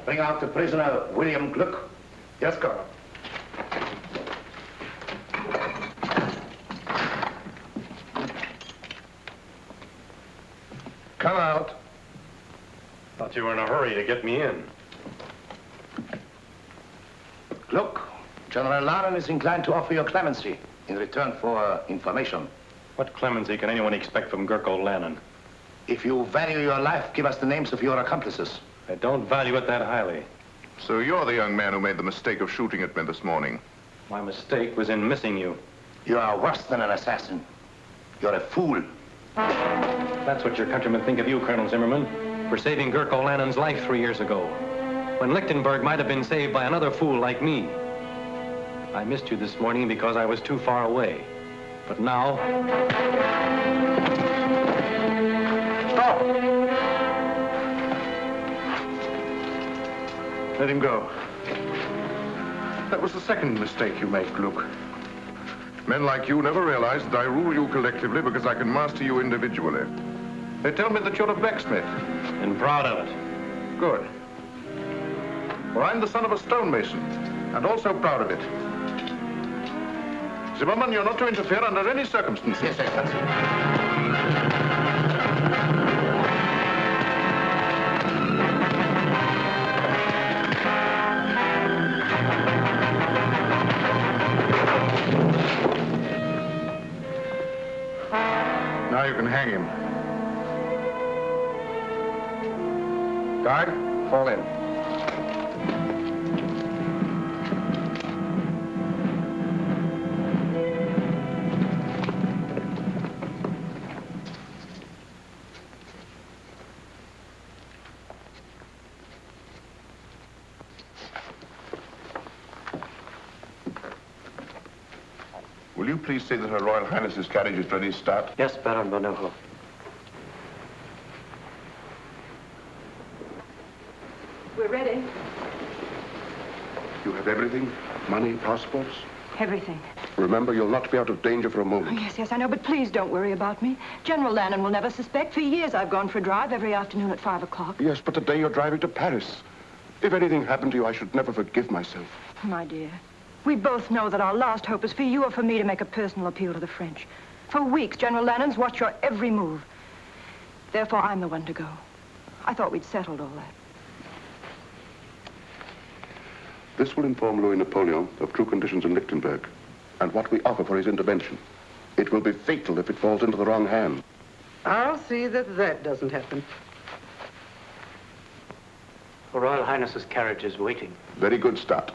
Bring out the prisoner, William Gluck. Yes, Colonel. Come out. Thought you were in a hurry to get me in. Look, General Lannon is inclined to offer you clemency in return for information. What clemency can anyone expect from Gurko Lanen? If you value your life, give us the names of your accomplices. I don't value it that highly. So you're the young man who made the mistake of shooting at me this morning. My mistake was in missing you. You are worse than an assassin. You're a fool. That's what your countrymen think of you, Colonel Zimmerman, for saving Gurko Lanen's life 3 years ago, when Lichtenburg might have been saved by another fool like me. I missed you this morning because I was too far away. But now... Stop! Let him go. That was the second mistake you made, Gluck. Men like you never realize that I rule you collectively because I can master you individually. They tell me that you're a blacksmith. And proud of it. Good. Well, I'm the son of a stonemason, and also proud of it. Zimmerman, you're not to interfere under any circumstances. Yes, Excellency. Now you can hang him. Guard, fall in. Will you please say that Her Royal Highness's carriage is ready to start? Yes, Baron Bonoho. We're ready. You have everything? Money, passports? Everything. Remember, you'll not be out of danger for a moment. Oh, yes, I know, but please don't worry about me. General Lannon will never suspect. For years I've gone for a drive every afternoon at 5 o'clock. Yes, but today you're driving to Paris. If anything happened to you, I should never forgive myself. My dear, we both know that our last hope is for you or for me to make a personal appeal to the French. For weeks, General Lannon's watched your every move. Therefore, I'm the one to go. I thought we'd settled all that. This will inform Louis Napoleon of true conditions in Lichtenburg and what we offer for his intervention. It will be fatal if it falls into the wrong hands. I'll see that that doesn't happen. Her Royal Highness's carriage is waiting. Very good start.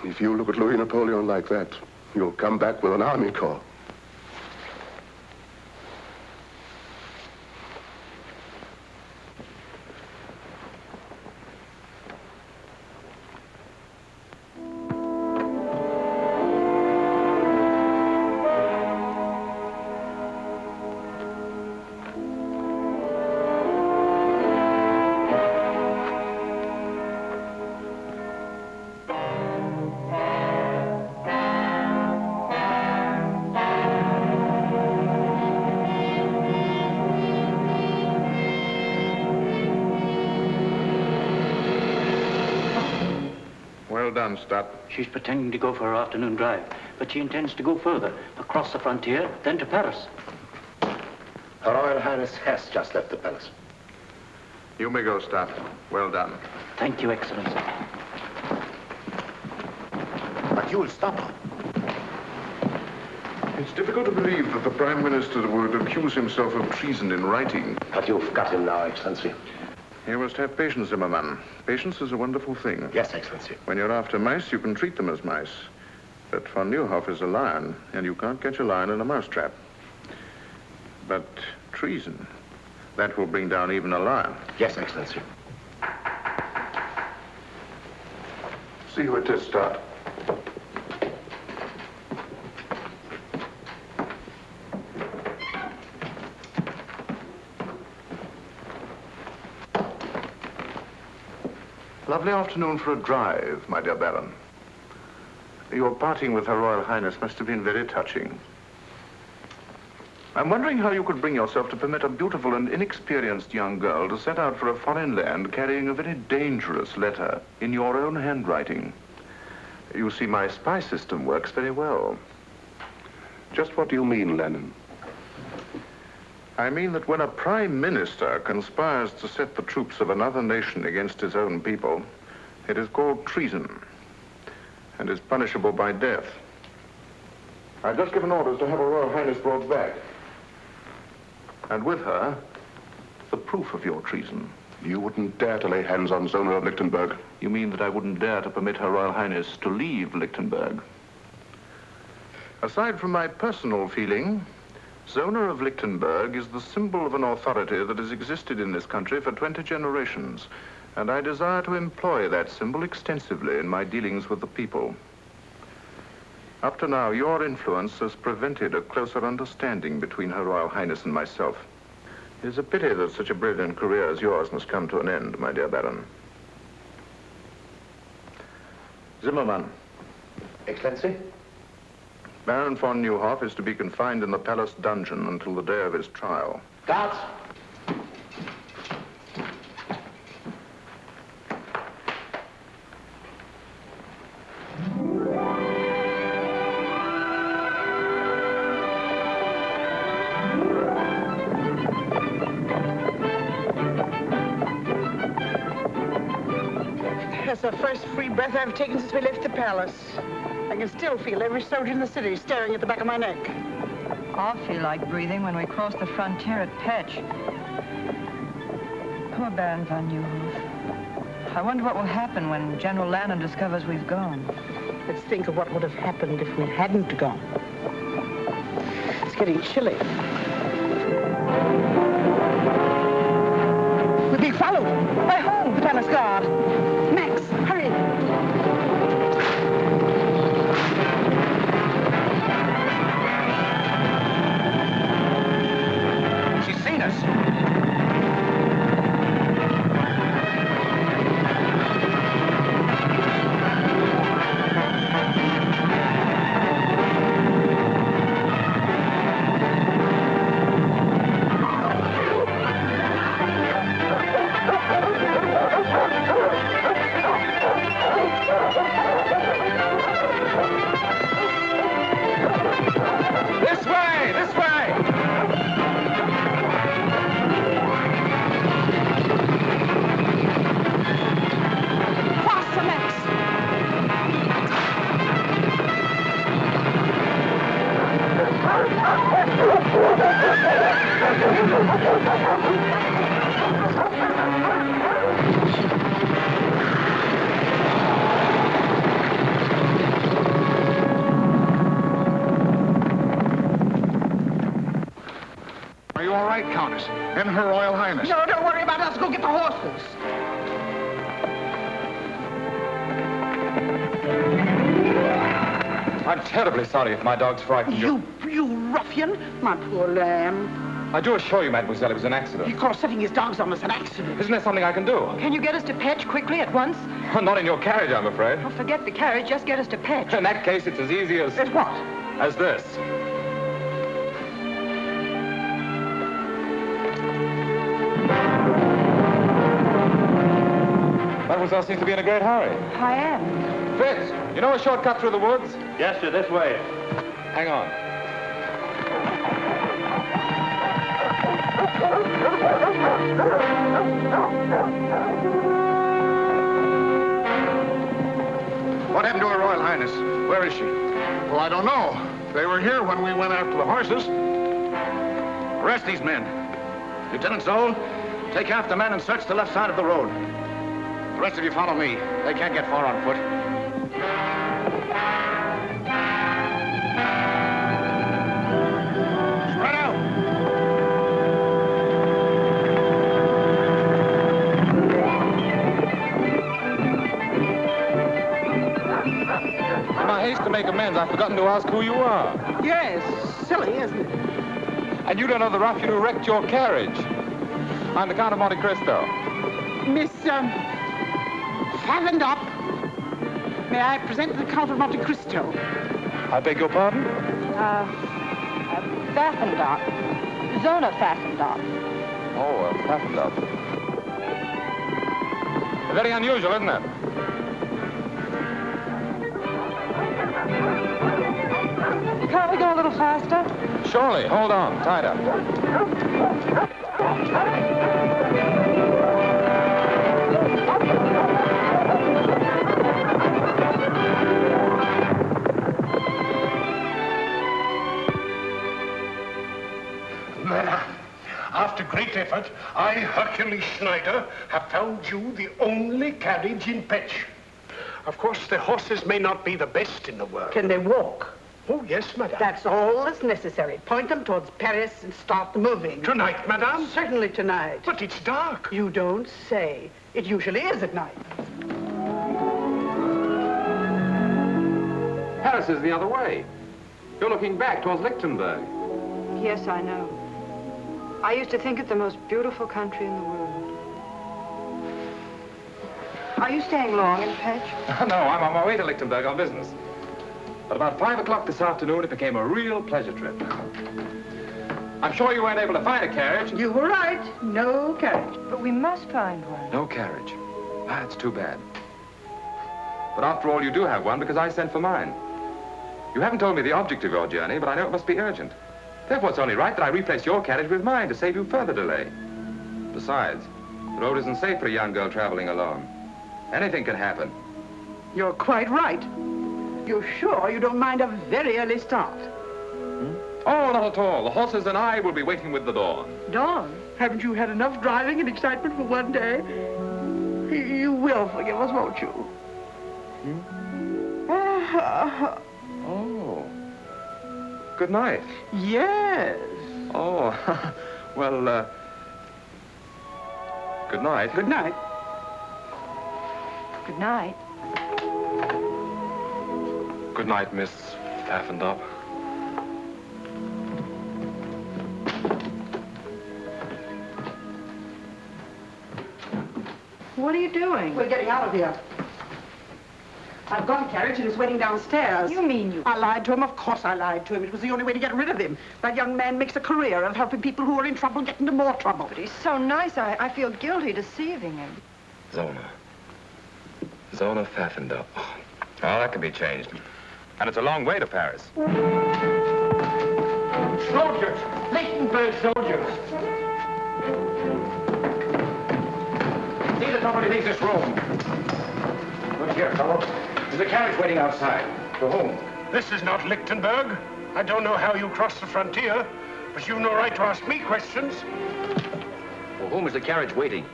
If you look at Louis Napoleon like that, you'll come back with an army corps. Well done, Stott. She's pretending to go for her afternoon drive, but she intends to go further, across the frontier, then to Paris. Her Royal Highness has just left the palace. You may go, Stott. Well done. Thank you, Excellency. But you'll stop her. It's difficult to believe that the Prime Minister would accuse himself of treason in writing. But you've got him now, Excellency. You must have patience, Zimmerman. Patience is a wonderful thing. Yes, Excellency. When you're after mice, you can treat them as mice. But von Neuhoff is a lion, and you can't catch a lion in a mousetrap. But treason, that will bring down even a lion. Yes, Excellency. See who it is, Stott. Lovely afternoon for a drive, my dear Baron. Your parting with Her Royal Highness must have been very touching. I'm wondering how you could bring yourself to permit a beautiful and inexperienced young girl to set out for a foreign land carrying a very dangerous letter in your own handwriting. You see, my spy system works very well. Just what do you mean, Lannon? I mean that when a prime minister conspires to set the troops of another nation against his own people, it is called treason and is punishable by death. I've just given orders to have Her Royal Highness brought back. And with her, the proof of your treason. You wouldn't dare to lay hands on Zona of Lichtenburg. You mean that I wouldn't dare to permit Her Royal Highness to leave Lichtenburg? Aside from my personal feeling, Zona of Lichtenburg is the symbol of an authority that has existed in this country for 20 generations, and I desire to employ that symbol extensively in my dealings with the people. Up to now, your influence has prevented a closer understanding between Her Royal Highness and myself. It is a pity that such a brilliant career as yours must come to an end, my dear Baron. Zimmermann. Excellency? Baron von Neuhoff is to be confined in the palace dungeon until the day of his trial. Guards! That's the first free breath I've taken since we left the palace. I can still feel every soldier in the city staring at the back of my neck. I'll feel like breathing when we cross the frontier at Petch. Poor Baron von Neuhoff. I wonder what will happen when General Lannon discovers we've gone. Let's think of what would have happened if we hadn't gone. It's getting chilly. We're being followed. By whom? The palace guard. Max, hurry. She's seen us. Are you all right, Countess? And Her Royal Highness? No, don't worry about us. Go get the horses. I'm terribly sorry if my dog's frightened you. You ruffian. My poor lamb. I do assure you, mademoiselle, it was an He accident. calls setting his dogs on us an accident. Isn't there something I can do? Can you get us to Petch quickly at once? Not in your carriage, I'm afraid. Oh, forget the carriage. Just get us to Petch. In that case, it's as easy as... As what? as this. Mademoiselle seems to be in a great hurry. I am. Fitz, you know a shortcut through the woods? Yes, sir, this way. Hang on. What happened to Her Royal Highness? Where is she? Well, I don't know. They were here when we went after the horses. Arrest these men. Lieutenant Zoll, take half the men and search the left side of the road. The rest of you follow me. They can't get far on foot. Spread out. In my haste to make amends, I've forgotten to ask who you are. Yes, silly, isn't it? And you don't know the ruffian who wrecked your carriage. I'm the Count of Monte Cristo. Miss, Fathom up. May I present the Count of Monte Cristo? I beg your pardon? fastened up. Zona fastened up. Oh, fastened up. Very unusual, isn't it? Can't we go a little faster? Surely. Hold on. Tied up. Madam, after great effort, I, Hercules Schneider, have found you the only carriage in Petch. Of course, the horses may not be the best in the world. Can they walk? Oh, yes, madam. That's all that's necessary. Point them towards Paris and start moving. Tonight, madam? Certainly tonight. But it's dark. You don't say. It usually is at night. Paris is the other way. You're looking back towards Lichtenburg. Yes, I know. I used to think it the most beautiful country in the world. Are you staying long in Petch? No, I'm on my way to Lichtenburg on business. But about 5 o'clock this afternoon, it became a real pleasure trip. I'm sure you weren't able to find a carriage. You were right. No carriage. But we must find one. No carriage. That's too bad. But after all, you do have one because I sent for mine. You haven't told me the object of your journey, but I know it must be urgent. Therefore, it's only right that I replace your carriage with mine to save you further delay. Besides, the road isn't safe for a young girl traveling alone. Anything can happen. You're quite right. You're sure you don't mind a very early start? Oh, not at all. The horses and I will be waiting with the dawn. Dawn? Haven't you had enough driving and excitement for one day? You will forgive us, won't you? Oh. Good night. Yes. Oh, well, good night. Good night. Good night. Good night, Miss Pfaffendorf. What are you doing? We're getting out of here. I've got a carriage and it's waiting downstairs. You mean you... I lied to him. Of course I lied to him. It was the only way to get rid of him. That young man makes a career of helping people who are in trouble get into more trouble. But he's so nice, I feel guilty deceiving him. Zona. Zona Pfaffendorf. Oh, that can be changed. And it's a long way to Paris. Soldiers! Lichtenburg soldiers! See that nobody leaves this room. Look here, fellow. There's a carriage waiting outside. For whom? This is not Lichtenburg. I don't know how you crossed the frontier, but you've no right to ask me questions. For whom is the carriage waiting?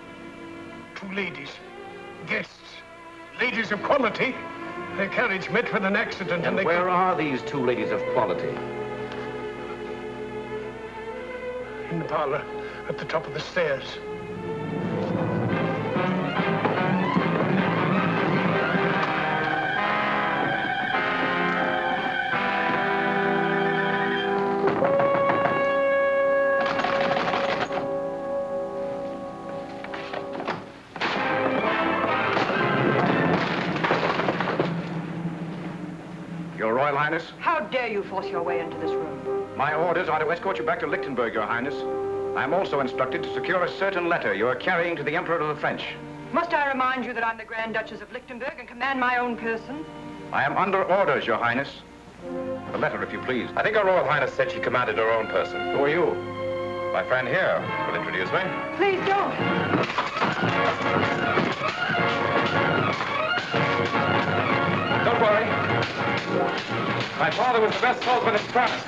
2 ladies. Guests. Ladies of quality. Their carriage met with an accident And they... where are these 2 ladies of quality? In the parlor, at the top of the stairs. Your Royal Highness, How dare you force your way into this room? my orders are to escort you back to Lichtenburg, Your Highness. I am also instructed to secure a certain letter you are carrying to the Emperor of the French. Must I remind you that I'm the Grand Duchess of Lichtenburg and command my own person? I am under orders, Your Highness. The letter, if you please. I think Her Royal Highness said she commanded her own person. Who are you? My friend here will introduce me. Please don't. Don't worry. My father was the best swordsman in France.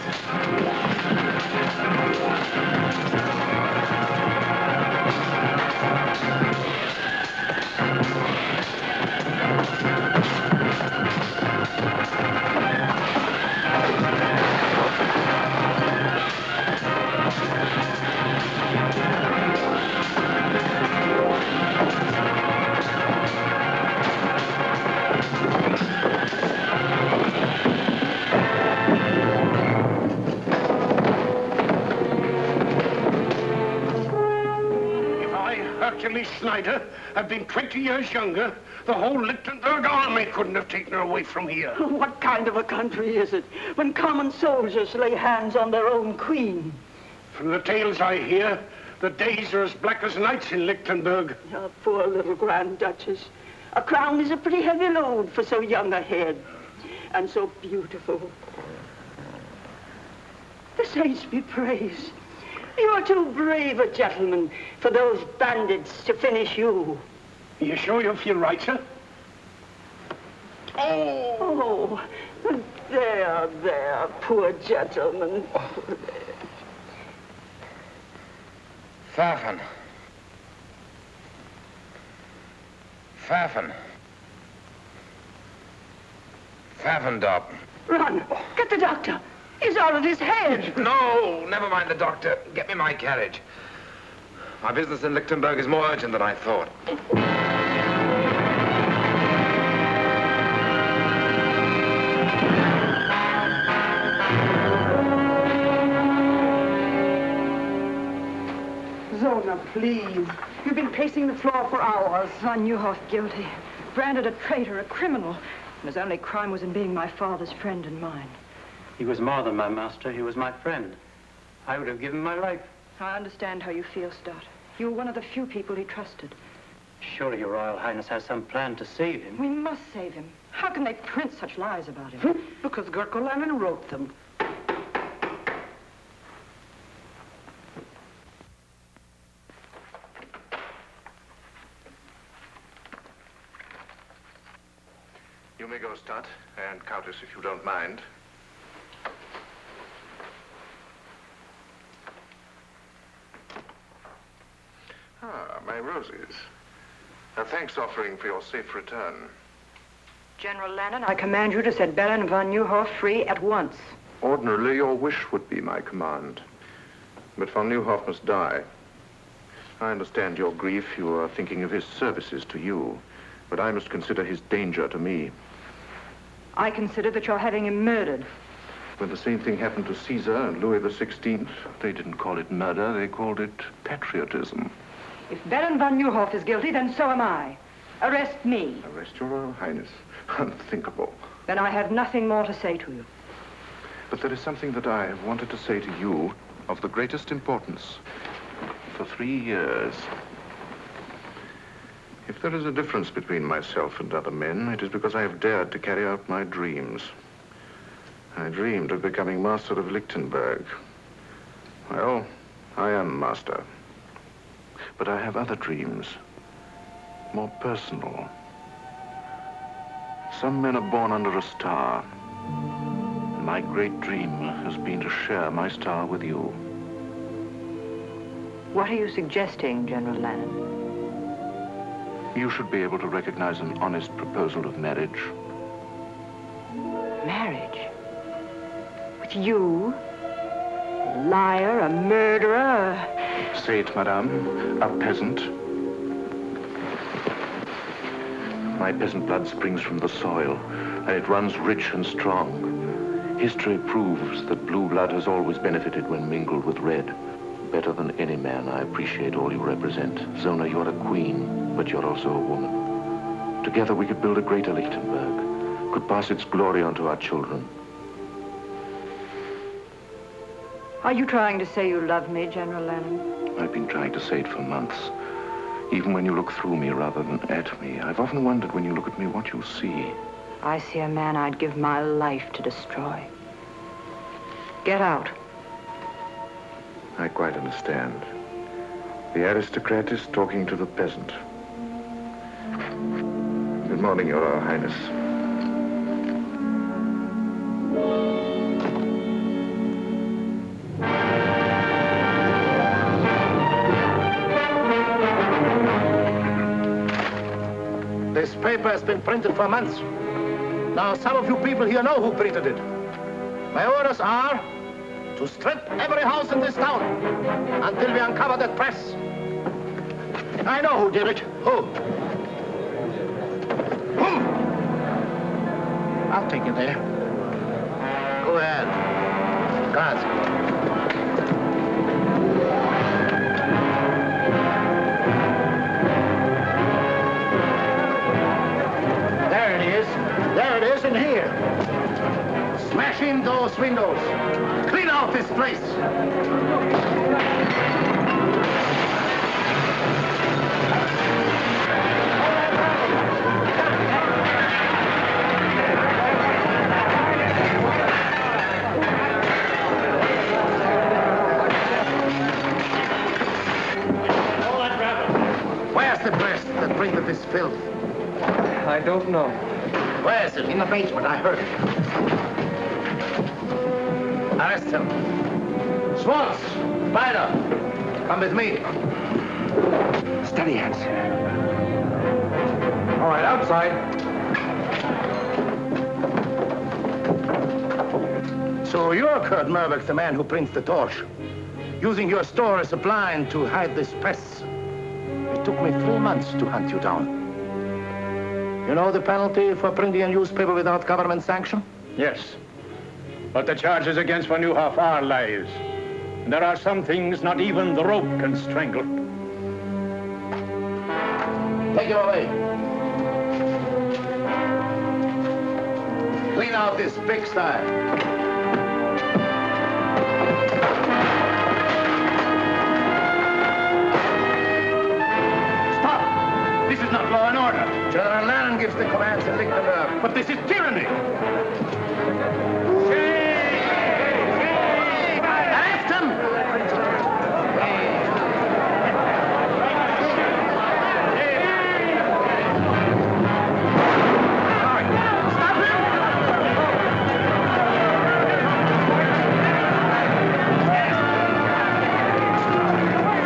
Hercules Schneider had been 20 years younger, the whole Lichtenburg army couldn't have taken her away from here. What kind of a country is it when common soldiers lay hands on their own queen? From the tales I hear, the days are as black as nights in Lichtenburg. Oh, poor little Grand Duchess. A crown is a pretty heavy load for so young a head, and so beautiful. The saints be praised. You're too brave a gentleman for those bandits to finish you. You sure you feel right, sir? Oh, there, poor gentleman. Pfaffen. Pfaffendorp. Run, get the doctor. He's out of his head. No, never mind the doctor. Get me my carriage. My business in Lichtenburg is more urgent than I thought. Zona, please. You've been pacing the floor for hours. Von Neuhoff guilty. Branded a traitor, a criminal. And his only crime was in being my father's friend and mine. He was more than my master. He was my friend. I would have given my life. I understand how you feel, Stott. You were one of the few people he trusted. Surely Your Royal Highness has some plan to save him. We must save him. How can they print such lies about him? Because Gurko Lanen wrote them. You may go, Stott, and Countess, if you don't mind. Ah, my roses. A thanks offering for your safe return. General Lannon, I command you to set Bennett and von Neuhoff free at once. Ordinarily, your wish would be my command. But von Neuhoff must die. I understand your grief. You are thinking of his services to you. But I must consider his danger to me. I consider that you're having him murdered. When the same thing happened to Caesar and Louis XVI, they didn't call it murder, they called it patriotism. If Baron von Neuhoff is guilty, then so am I. Arrest me. Arrest your Royal Highness. Unthinkable. Then I have nothing more to say to you. But there is something that I have wanted to say to you of the greatest importance for 3 years. If there is a difference between myself and other men, it is because I have dared to carry out my dreams. I dreamed of becoming master of Lichtenburg. Well, I am master. But I have other dreams, more personal. Some men are born under a star. My great dream has been to share my star with you. What are you suggesting, General Lannon? You should be able to recognize an honest proposal of marriage. Marriage? With you? A liar, a murderer, Say it, madame, a peasant. My peasant blood springs from the soil, and it runs rich and strong. History proves that blue blood has always benefited when mingled with red. Better than any man, I appreciate all you represent. Zona, you're a queen, but you're also a woman. Together we could build a greater Lichtenburg, could pass its glory on to our children. Are you trying to say you love me, General Lannon? I've been trying to say it for months. Even when you look through me rather than at me, I've often wondered when you look at me what you see. I see a man I'd give my life to destroy. Get out. I quite understand. The aristocrat is talking to the peasant. Good morning, Your Royal Highness. This paper has been printed for months. Now, some of you people here know who printed it. My orders are to strip every house in this town until we uncover that press. I know who did it. Who? I'll take you there. Go ahead. Grazie. those windows. Clean out this place. Where's the press that printed this filth? I don't know. Where is it? In the basement, I heard it. Arrest him. Schwartz, Spider, come with me. Steady, hands. All right, outside. So you're Kurt Merbeck, the man who prints the torch, using your store as a blind to hide this press. It took me 3 months to hunt you down. You know the penalty for printing a newspaper without government sanction? Yes. But the charges against von Neuhoff are lies. And there are some things not even the rope can strangle. Take him away. Clean out this pigsty. This is not law and order. General Lannon gives the commands in Lichtenburg. But this is tyranny. Arrest him! Stop him!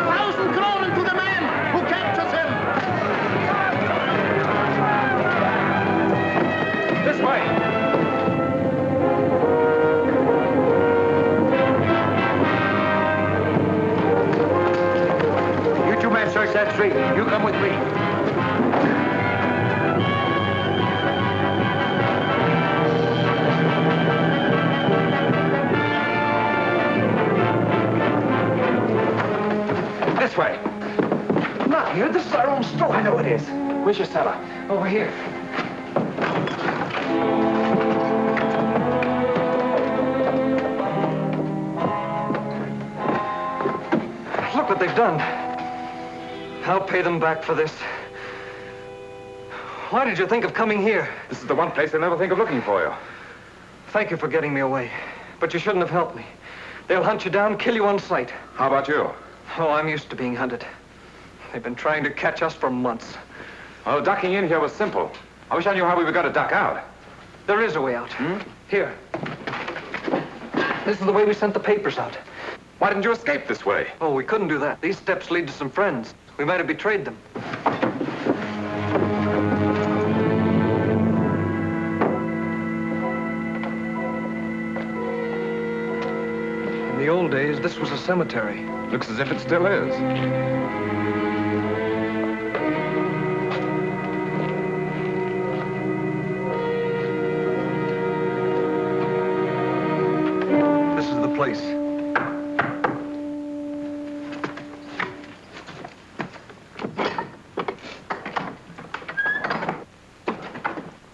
1,000 kronen to the man who captures him! This way. You two men search that street. You come with me. This way. Not here. This is our own store. I know it is. Where's your cellar? Over here. Look what they've done. I'll pay them back for this. Why did you think of coming here? This is the one place they'll never think of looking for you. Thank you for getting me away. But you shouldn't have helped me. They'll hunt you down, kill you on sight. How about you? Oh, I'm used to being hunted. They've been trying to catch us for months. Well, ducking in here was simple. I wish I knew how we were going to duck out. There is a way out. Here. This is the way we sent the papers out. Why didn't you escape this way? Oh, we couldn't do that. These steps lead to some friends. We might have betrayed them. In the old days, this was a cemetery. Looks as if it still is. This is the place.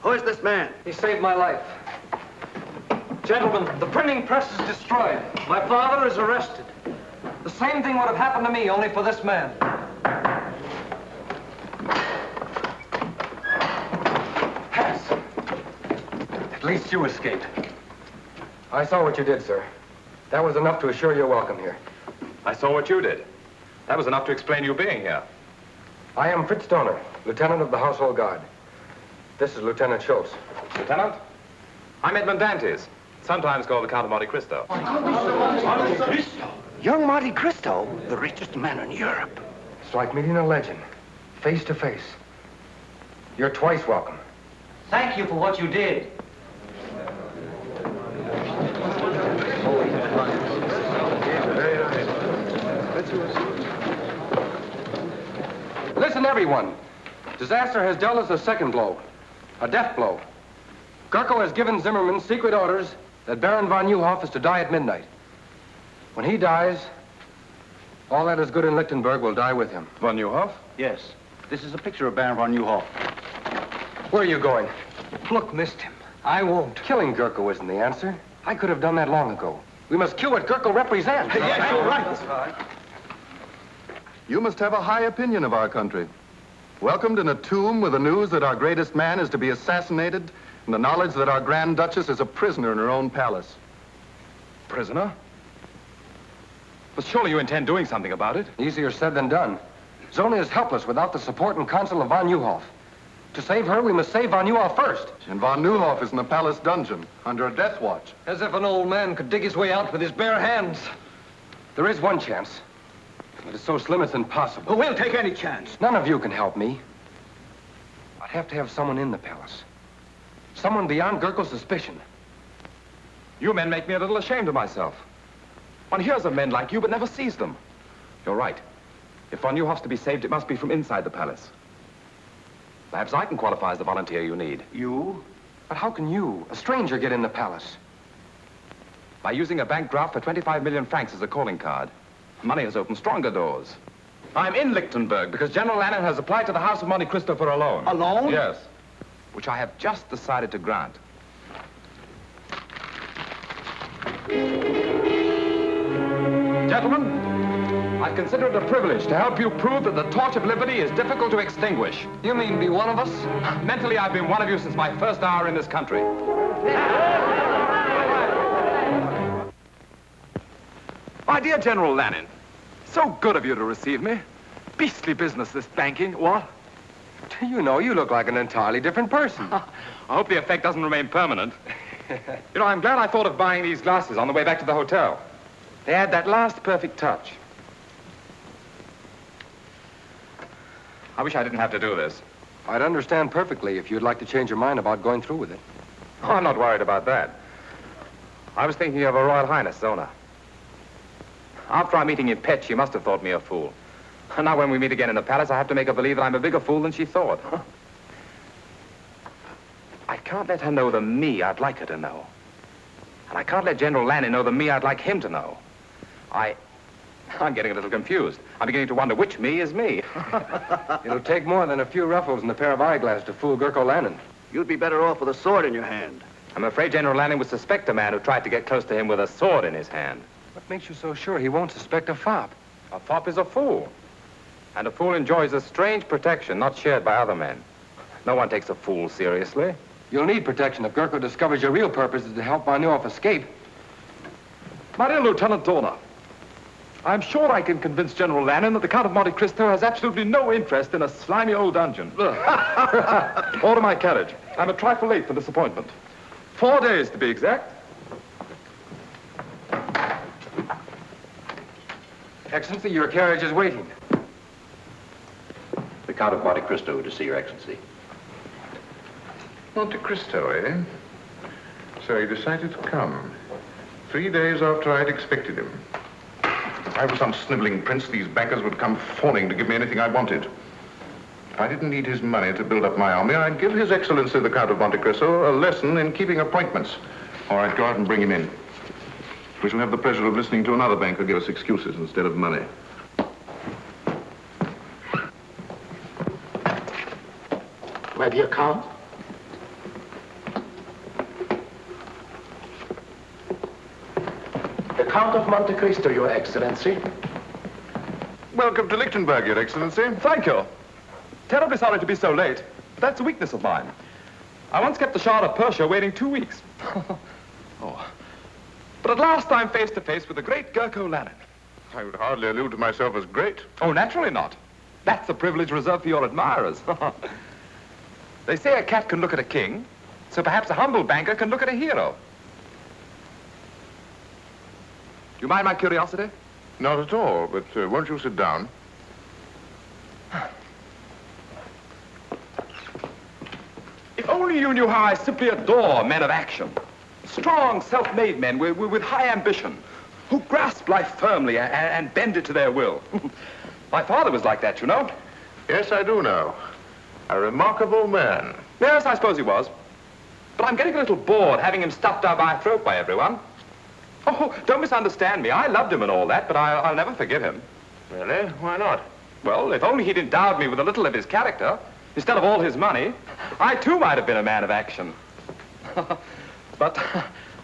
Who is this man? He saved my life. Gentlemen, the printing press is destroyed. My father is arrested. The same thing would have happened to me, only for this man. Pass. At least you escaped. I saw what you did, sir. That was enough to assure your welcome here. I saw what you did. That was enough to explain you being here. I am Fritz Stoner, lieutenant of the Household Guard. This is Lieutenant Schultz. Lieutenant? I'm Edmund Dantes, sometimes called the Count of Monte Cristo. Young Monte Cristo, the richest man in Europe. It's like meeting a legend, face to face. You're twice welcome. Thank you for what you did. Listen, everyone. Disaster has dealt us a second blow, a death blow. Gurko has given Zimmerman secret orders that Baron von Neuhoff is to die at midnight. When he dies, all that is good in Lichtenburg will die with him. Von Neuhoff? Yes. This is a picture of Baron von Neuhoff. Where are you going? Look, missed him. I won't. Killing Gurko isn't the answer. I could have done that long ago. We must cue what Gurko represents. Yes, you're right. You must have a high opinion of our country. Welcomed in a tomb with the news that our greatest man is to be assassinated and the knowledge that our Grand Duchess is a prisoner in her own palace. Prisoner? But surely you intend doing something about it? Easier said than done. Zona is helpless without the support and counsel of von Neuhoff. To save her, we must save von Neuhoff first. And von Neuhoff is in the palace dungeon, under a death watch. As if an old man could dig his way out with his bare hands. There is one chance. But it's so slim it's impossible. We'll take any chance. None of you can help me. I'd have to have someone in the palace. Someone beyond Gurko's suspicion. You men make me a little ashamed of myself. One hears of men like you, but never sees them. You're right. If von Neuhoff's to be saved, it must be from inside the palace. Perhaps I can qualify as the volunteer you need. You? But how can you, a stranger, get in the palace? By using a bank draft for 25 million francs as a calling card. Money has opened stronger doors. I'm in Lichtenburg because General Lannon has applied to the House of Monte Cristo for a loan. A loan? Yes. Which I have just decided to grant. Gentlemen, I consider it a privilege to help you prove that the torch of liberty is difficult to extinguish. You mean be one of us? Mentally, I've been one of you since my first hour in this country. My dear General Lannon, so good of you to receive me. Beastly business, this banking. What? Do you know, you look like an entirely different person. I hope the effect doesn't remain permanent. You know, I'm glad I thought of buying these glasses on the way back to the hotel. They add that last perfect touch. I wish I didn't have to do this. I'd understand perfectly if you'd like to change your mind about going through with it. Oh, I'm not worried about that. I was thinking of Her Royal Highness, Zona. After our meeting in Pet, she must have thought me a fool. And now when we meet again in the palace, I have to make her believe that I'm a bigger fool than she thought. I can't let her know the me I'd like her to know. And I can't let General Lannon know the me I'd like him to know. I'm getting a little confused. I'm beginning to wonder which me is me. It'll take more than a few ruffles and a pair of eyeglasses to fool Gurko Lanen. You'd be better off with a sword in your hand. I'm afraid General Lannon would suspect a man who tried to get close to him with a sword in his hand. What makes you so sure he won't suspect a fop? A fop is a fool. And a fool enjoys a strange protection not shared by other men. No one takes a fool seriously. You'll need protection if Gurko discovers your real purpose is to help von Neuhoff escape. My dear Lieutenant Zona, I'm sure I can convince General Lannon that the Count of Monte Cristo has absolutely no interest in a slimy old dungeon. Order my carriage. I'm a trifle late for this appointment. 4 days, to be exact. Excellency, your carriage is waiting. The Count of Monte Cristo to see your Excellency. Monte Cristo, eh? So he decided to come. 3 days after I'd expected him. If I was some sniveling prince, these bankers would come fawning to give me anything I wanted. If I didn't need his money to build up my army, I'd give His Excellency the Count of Monte Cristo a lesson in keeping appointments. Or I'd go out and bring him in. We shall have the pleasure of listening to another banker give us excuses instead of money. My dear Count. The Count of Monte Cristo, Your Excellency. Welcome to Lichtenburg, Your Excellency. Thank you. Terribly sorry to be so late, but that's a weakness of mine. I once kept the Shah of Persia waiting 2 weeks. Oh. But at last I'm face to face with the great Gurko Lanen. I would hardly allude to myself as great. Oh, naturally not. That's a privilege reserved for your admirers. They say a cat can look at a king, so perhaps a humble banker can look at a hero. Do you mind my curiosity? Not at all, but won't you sit down? If only you knew how I simply adore men of action. Strong, self-made men with high ambition, who grasp life firmly and bend it to their will. My father was like that, you know. Yes, I do know. A remarkable man. Yes, I suppose he was. But I'm getting a little bored having him stuffed down my throat by everyone. Oh, don't misunderstand me. I loved him and all that, but I'll never forgive him. Really? Why not? Well, if only he'd endowed me with a little of his character, instead of all his money, I too might have been a man of action. But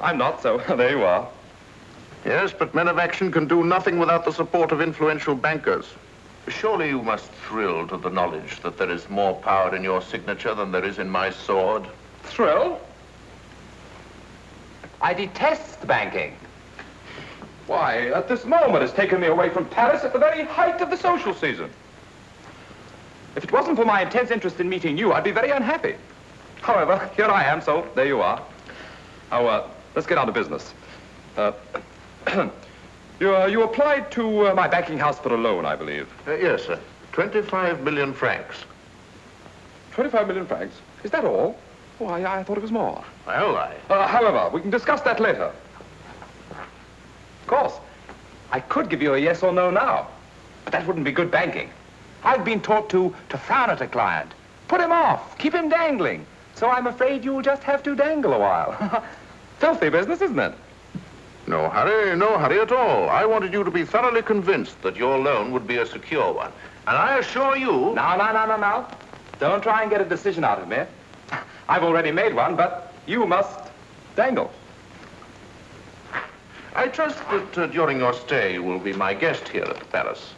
I'm not, so there you are. Yes, but men of action can do nothing without the support of influential bankers. Surely you must thrill to the knowledge that there is more power in your signature than there is in my sword. Thrill? I detest banking. Why, at this moment it's taken me away from Paris at the very height of the social season. If it wasn't for my intense interest in meeting you, I'd be very unhappy. However, here I am, so there you are. Now, let's get on to business. You applied to my banking house for a loan, I believe. Yes, sir. 25 million francs. 25 million francs? Is that all? Oh, I thought it was more. Well, however, we can discuss that later. Of course, I could give you a yes or no now, but that wouldn't be good banking. I've been taught to frown at a client, put him off, keep him dangling. So I'm afraid you'll just have to dangle a while. Filthy business, isn't it? no hurry at all. I wanted you to be thoroughly convinced that your loan would be a secure one. And I assure you... No. Don't try and get a decision out of me. I've already made one, but you must dangle. I trust that during your stay you will be my guest here at the palace.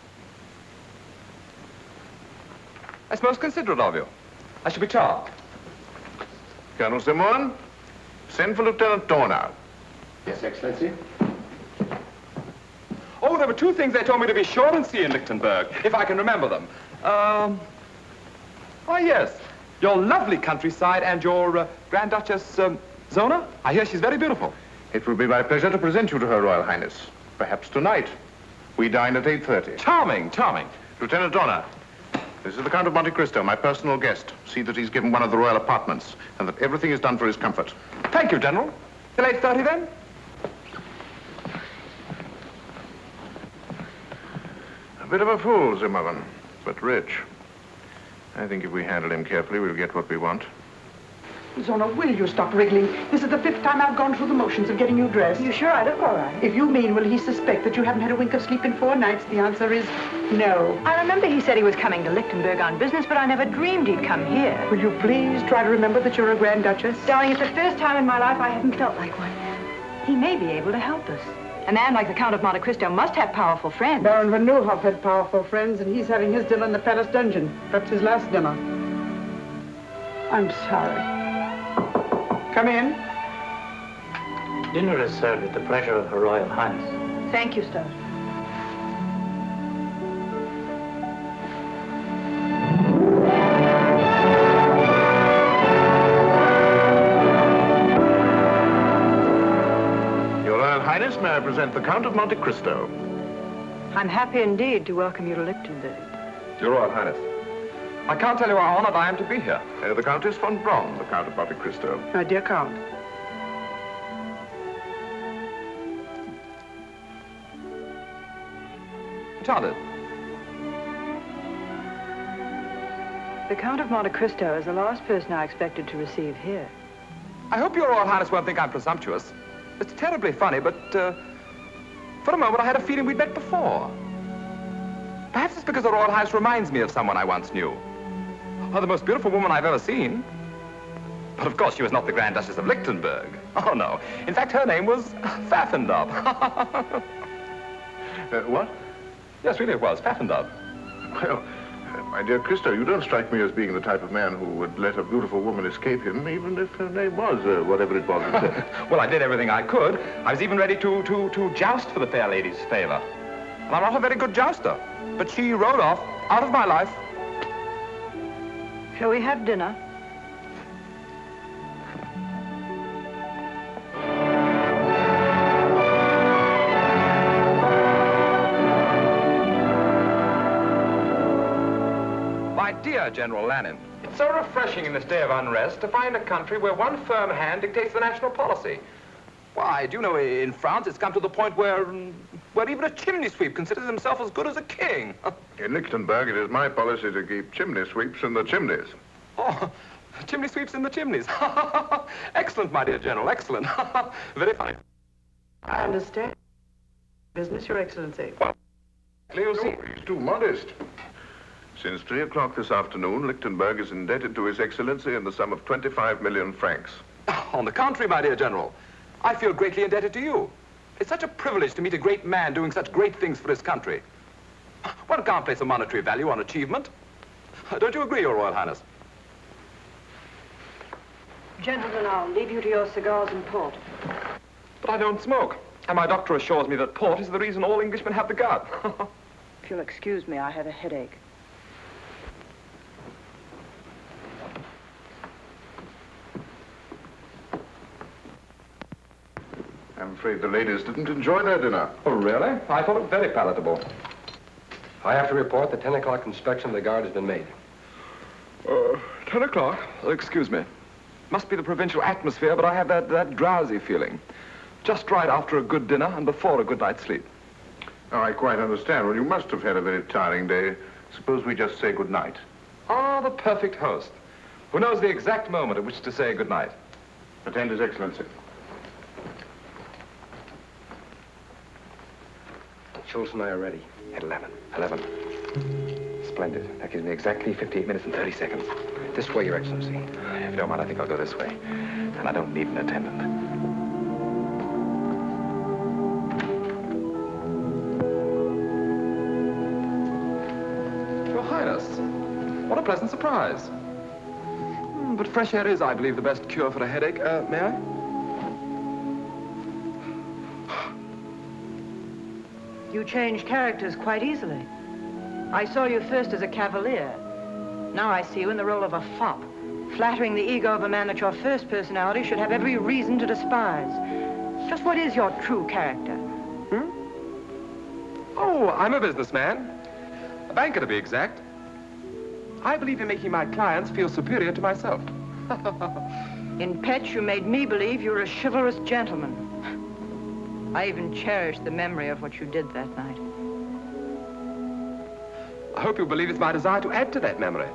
That's most considerate of you. I shall be charmed. Colonel Simon, send for Lieutenant Zona. Yes, Excellency. Oh, there were two things they told me to be sure and see in Lichtenburg, if I can remember them. Oh, yes. Your lovely countryside and your Grand Duchess, Zona. I hear she's very beautiful. It will be my pleasure to present you to Her Royal Highness. Perhaps tonight. We dine at 8:30. Charming. Lieutenant Zona, this is the Count of Monte Cristo, my personal guest. See that he's given one of the royal apartments, and that everything is done for his comfort. Thank you, General. Till 8:30 then? A bit of a fool, Zimmerman, but rich. I think if we handle him carefully, we'll get what we want. Zona, will you stop wriggling? This is the 5th time I've gone through the motions of getting you dressed. You sure I look all right? If you mean, will he suspect that you haven't had a wink of sleep in 4 nights, the answer is no. I remember he said he was coming to Lichtenburg on business, but I never dreamed he'd come here. Will you please try to remember that you're a Grand Duchess? Darling, it's the first time in my life I haven't felt like one. He may be able to help us. A man like the Count of Monte Cristo must have powerful friends. Baron Van Nieuwhof had powerful friends, and he's having his dinner in the palace dungeon. Perhaps his last dinner. I'm sorry. Come in. Dinner is served at the pleasure of Her Royal Highness. Thank you, Stud. Your Royal Highness, may I present the Count of Monte Cristo? I'm happy indeed to welcome you to Lichtenburg. Your Royal Highness, I can't tell you how honored I am to be here. The Countess von Braun, the Count of Monte Cristo. My dear Count. Enchanted. The Count of Monte Cristo is the last person I expected to receive here. I hope Your Royal Highness won't think I'm presumptuous. It's terribly funny, but for a moment I had a feeling we'd met before. Perhaps it's because the Royal Highness reminds me of someone I once knew. Oh, the most beautiful woman I've ever seen. But of course she was not the Grand Duchess of Lichtenburg. Oh, no. In fact, her name was Pfaffendub. What? Yes, really it was, Pfaffendub. Well, my dear Cristo, you don't strike me as being the type of man who would let a beautiful woman escape him, even if her name was whatever it was. Well, I did everything I could. I was even ready to joust for the fair lady's favor. And I'm not a very good jouster. But she rode off, out of my life. Shall we have dinner? My dear General Lannon, it's so refreshing in this day of unrest to find a country where one firm hand dictates the national policy. Why, do you know, in France it's come to the point where even a chimney sweep considers himself as good as a king. In Lichtenburg, it is my policy to keep chimney sweeps in the chimneys. Oh, chimney sweeps in the chimneys. Excellent, my dear General, excellent. Very funny. I understand. Business, Your Excellency. Well, you see. No, he's too modest. Since 3 o'clock this afternoon, Lichtenburg is indebted to His Excellency in the sum of 25 million francs. On the contrary, my dear General, I feel greatly indebted to you. It's such a privilege to meet a great man doing such great things for his country. One can't place a monetary value on achievement. Don't you agree, Your Royal Highness? Gentlemen, I'll leave you to your cigars and port. But I don't smoke. And my doctor assures me that port is the reason all Englishmen have the gout. If you'll excuse me, I have a headache. I'm afraid the ladies didn't enjoy their dinner. Oh, really? I thought it very palatable. I have to report the 10 o'clock inspection of the guard has been made. 10 o'clock? Excuse me. Must be the provincial atmosphere, but I have that drowsy feeling. Just right after a good dinner and before a good night's sleep. Oh, I quite understand. Well, you must have had a very tiring day. Suppose we just say good night. Ah, the perfect host, who knows the exact moment at which to say good night. Attend His Excellency. Schultz and I are ready. At 11. 11. Splendid. That gives me exactly 58 minutes and 30 seconds. This way, Your Excellency. If you don't mind, I think I'll go this way. And I don't need an attendant. Your Highness, what a pleasant surprise. But fresh air is, I believe, the best cure for a headache. May I? You change characters quite easily. I saw you first as a cavalier. Now I see you in the role of a fop, flattering the ego of a man that your first personality should have every reason to despise. Just what is your true character? Oh, I'm a businessman. A banker, to be exact. I believe in making my clients feel superior to myself. In Petch, you made me believe you were a chivalrous gentleman. I even cherish the memory of what you did that night. I hope you'll believe it's my desire to add to that memory.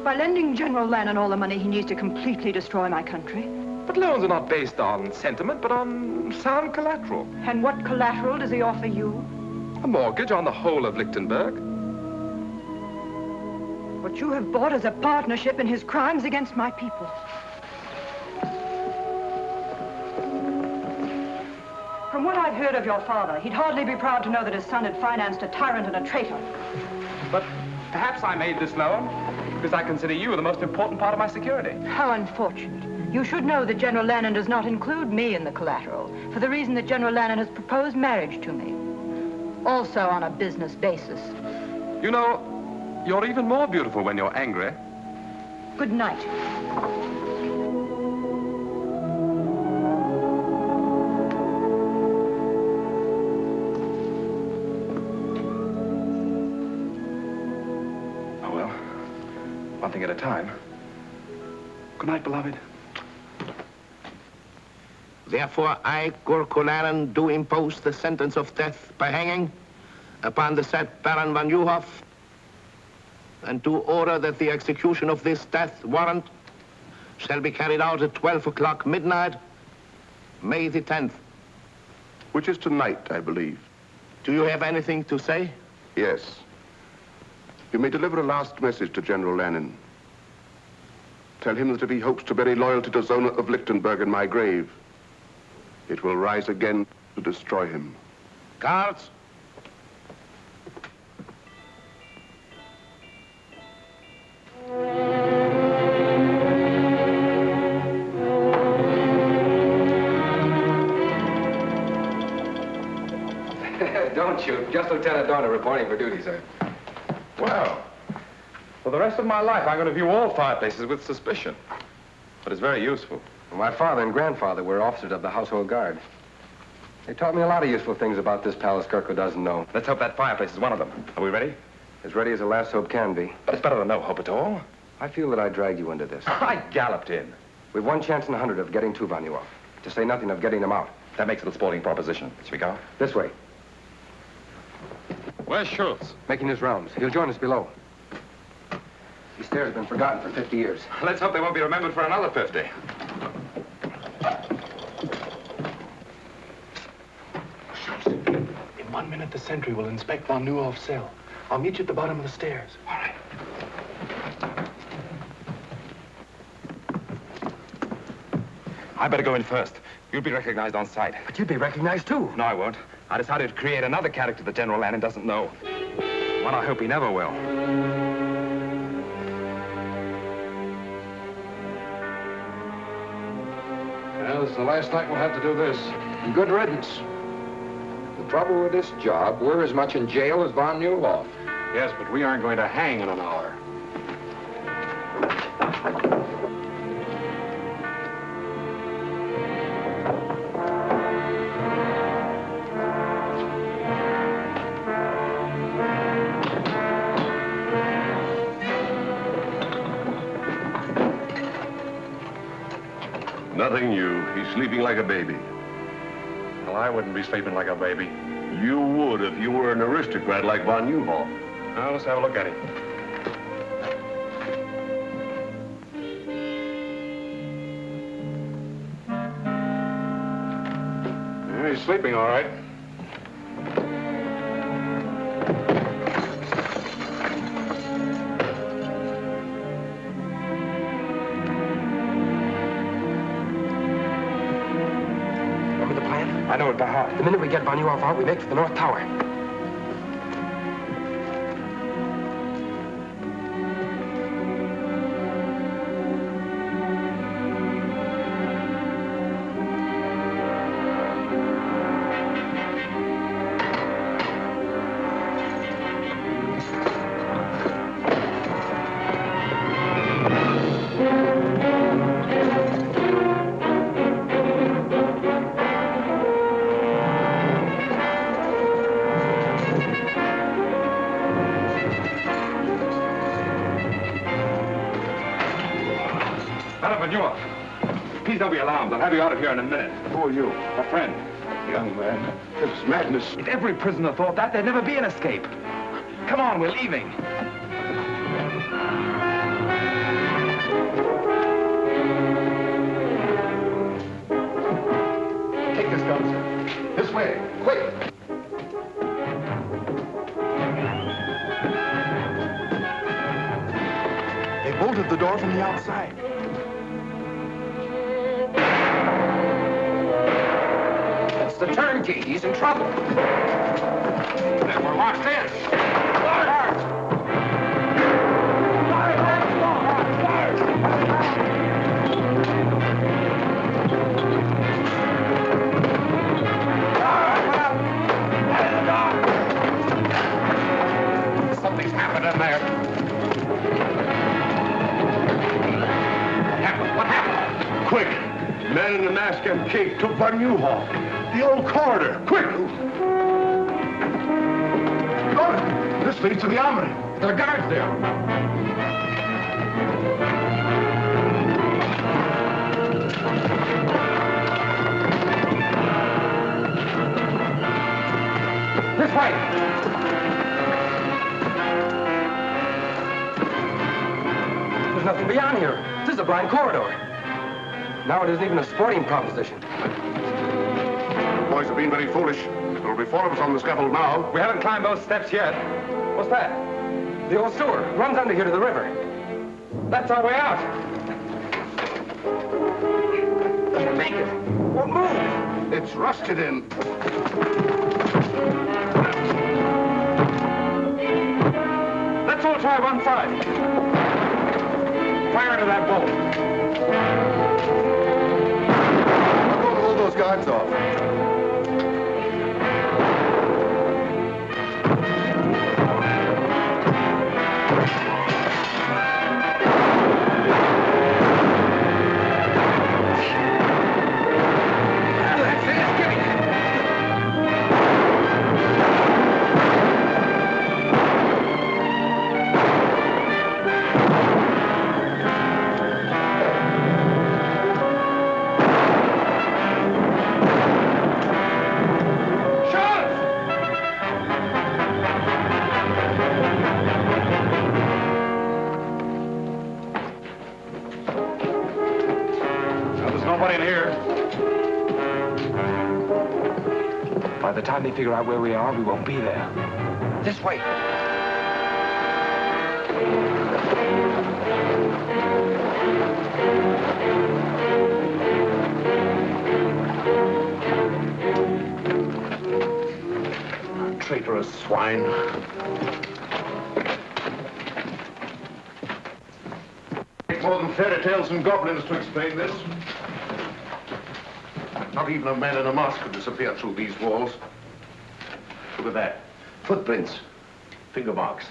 By lending General Lannon all the money he needs to completely destroy my country. But loans are not based on sentiment, but on sound collateral. And what collateral does he offer you? A mortgage on the whole of Lichtenburg. What you have bought is a partnership in his crimes against my people. From what I've heard of your father, he'd hardly be proud to know that his son had financed a tyrant and a traitor. But perhaps I made this loan because I consider you the most important part of my security. How unfortunate. You should know that General Lannon does not include me in the collateral, for the reason that General Lannon has proposed marriage to me. Also on a business basis. You know, you're even more beautiful when you're angry. Good night. One thing at a time. Good night, beloved. Therefore, I, Gurko Lanen, do impose the sentence of death by hanging upon the said Baron von Juhoff, and do order that the execution of this death warrant shall be carried out at 12 o'clock midnight, May the 10th. Which is tonight, I believe. Do you have anything to say? Yes. You may deliver a last message to General Lannon. Tell him that if he hopes to bury loyalty to Zona of Lichtenburg in my grave, it will rise again to destroy him. Guards. Don't shoot. Just Lieutenant Dorner reporting for duty, sir. Well, for the rest of my life, I'm going to view all fireplaces with suspicion. But it's very useful. Well, my father and grandfather were officers of the household guard. They taught me a lot of useful things about this palace Gurko doesn't know. Let's hope that fireplace is one of them. Are we ready? As ready as a last hope can be. But it's better than no hope at all. I feel that I dragged you into this. I galloped in. We've one chance in 100 of getting two von Juhoff. To say nothing of getting them out. That makes it a sporting proposition. Shall we go? This way. Where's Schultz? Making his rounds. He'll join us below. These stairs have been forgotten for 50 years. Let's hope they won't be remembered for another 50. Schultz, in 1 minute, the sentry will inspect von Juhoff's cell. I'll meet you at the bottom of the stairs. All right. I better go in first. You'll be recognized on sight. But you'd be recognized, too. No, I won't. I decided to create another character that General Lannon doesn't know. One I hope he never will. Well, this is the last night we'll have to do this. Good riddance. The trouble with this job, we're as much in jail as von Newhoff. Yes, but we aren't going to hang in an hour. Nothing new. He's sleeping like a baby. Well, I wouldn't be sleeping like a baby. You would if you were an aristocrat like von Newhoff. Now, let's have a look at him. Yeah, he's sleeping all right. I know it by heart. The minute we get von Newhoff out, we make for the North Tower. Please don't be alarmed. I'll have you out of here in a minute. Who are you? A friend. Young man, this is madness. If every prisoner thought that, there'd never be an escape. Come on, we're leaving. Take this gun, sir. This way, quick. They bolted the door from the outside. It's the turnkey. He's in trouble. Then we're locked in. Something's happened in there. What happened? Quick! Man in the mask and cape took von Newhoff. The old corridor. Quick! Look! This leads to the armory. There are guards there. This way! There's nothing beyond here. This is a blind corridor. Now it isn't even a sporting proposition. Boys have been very foolish. There will be 4 of us on the scaffold now. We haven't climbed those steps yet. What's that? The old sewer runs under here to the river. That's our way out. Can't make it. Won't move. It's rusted in. Let's all try one side. Fire into that bolt. I'll go and hold those guards off. By the time they figure out where we are, we won't be there. This way. Murderous swine. Take more than fairy tales and goblins to explain this. Not even a man in a mask could disappear through these walls. Look at that. Footprints. Finger marks.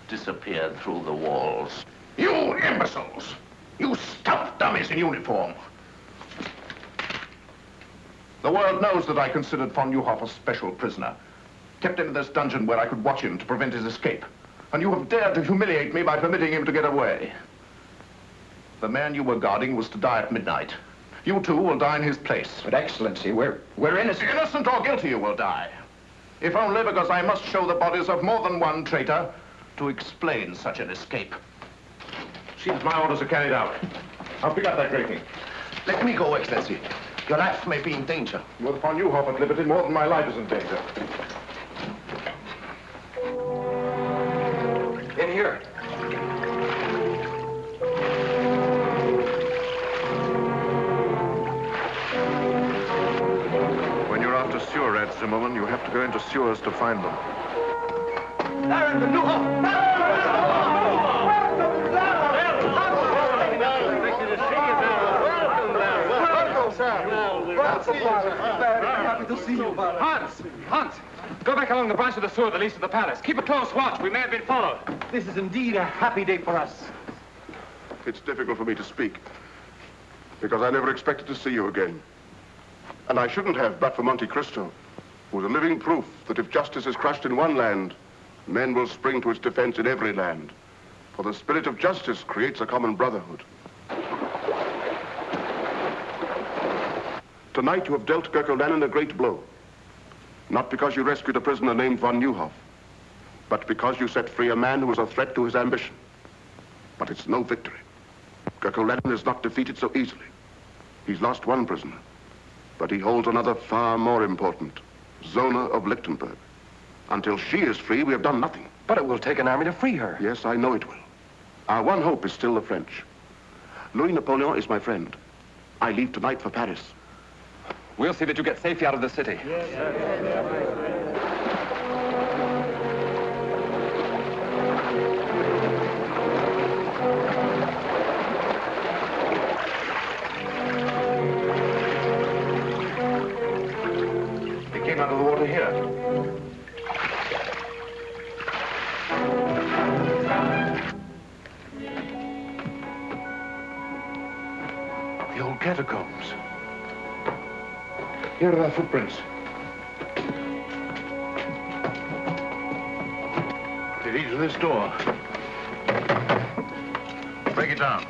Disappeared through the walls. You imbeciles! You stout dummies in uniform! The world knows that I considered von Neuhoff a special prisoner. Kept him in this dungeon where I could watch him to prevent his escape. And you have dared to humiliate me by permitting him to get away. The man you were guarding was to die at midnight. You too will die in his place. But Excellency, we're innocent. Innocent or guilty, you will die. If only because I must show the bodies of more than one traitor to explain such an escape. See that my orders are carried out. I'll pick up that grating. Let me go, Excellency. Your life may be in danger. With von Neuhoff at liberty, more than my life is in danger. In here. When you're after sewer rats, Zimmerman, you have to go into sewers to find them. Baron von Neuhoff! Happy to see you, Baron. Hans! Go back along the branch of the sewer that leads to the palace. Keep a close watch. We may have been followed. This is indeed a happy day for us. It's difficult for me to speak, because I never expected to see you again. And I shouldn't have, but for Monte Cristo, who was a living proof that if justice is crushed in one land, men will spring to its defense in every land. For the spirit of justice creates a common brotherhood. Tonight you have dealt Gurko Lanen a great blow. Not because you rescued a prisoner named von Neuhoff, but because you set free a man who was a threat to his ambition. But it's no victory. Gurko Lanen is not defeated so easily. He's lost one prisoner, but he holds another far more important, Zona of Lichtenburg. Until she is free, we have done nothing. But it will take an army to free her. Yes, I know it will. Our one hope is still the French. Louis Napoleon is my friend. I leave tonight for Paris. We'll see that you get safely out of the city. He came out of the water here. The old catacombs. Here are their footprints. They lead to this door. Break it down.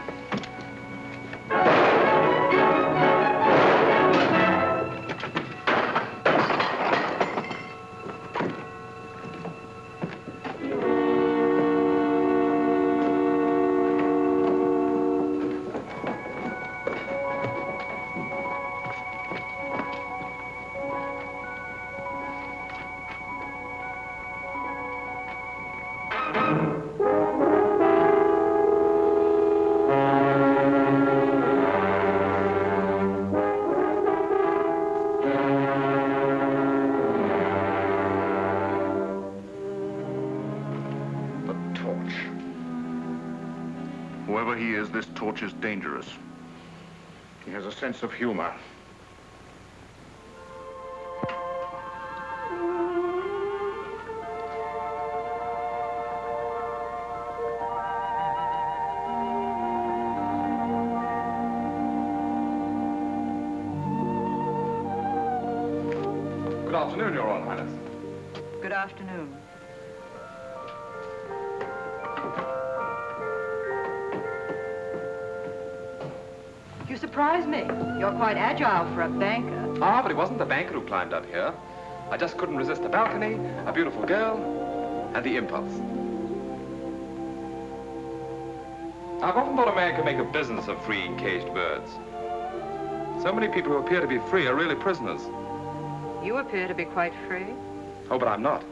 Whoever he is, this torch is dangerous. He has a sense of humor. Good afternoon, Your Royal Highness. Good afternoon. You surprise me. You're quite agile for a banker. Ah, but it wasn't the banker who climbed up here. I just couldn't resist the balcony, a beautiful girl, and the impulse. I've often thought a man could make a business of freeing caged birds. So many people who appear to be free are really prisoners. You appear to be quite free. Oh, but I'm not.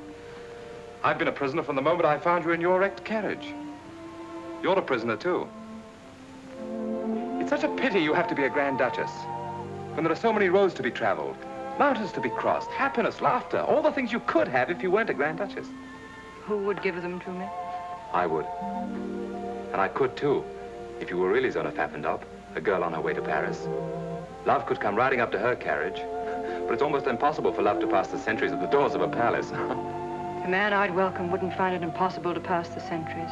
I've been a prisoner from the moment I found you in your wrecked carriage. You're a prisoner, too. It's such a pity you have to be a Grand Duchess, when there are so many roads to be traveled, Mountains to be crossed, happiness, laughter, all the things you could have if you weren't a Grand Duchess. Who would give them to me? I would. And I could, too, if you were really Zona Pfaffendorp, a girl on her way to Paris. Love could come riding up to her carriage, but it's almost impossible for love to pass the centuries at the doors of a palace. The man I'd welcome wouldn't find it impossible to pass the centuries,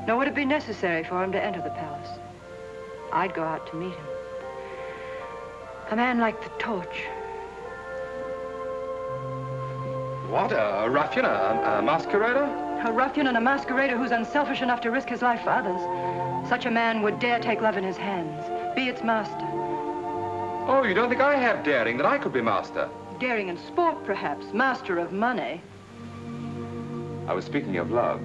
nor would it be necessary for him to enter the palace. I'd go out to meet him. A man like the torch. What, a ruffian, a masquerader? A ruffian and a masquerader who's unselfish enough to risk his life for others. Such a man would dare take love in his hands, be its master. Oh, you don't think I have daring, that I could be master? Daring in sport, perhaps. Master of money. I was speaking of love.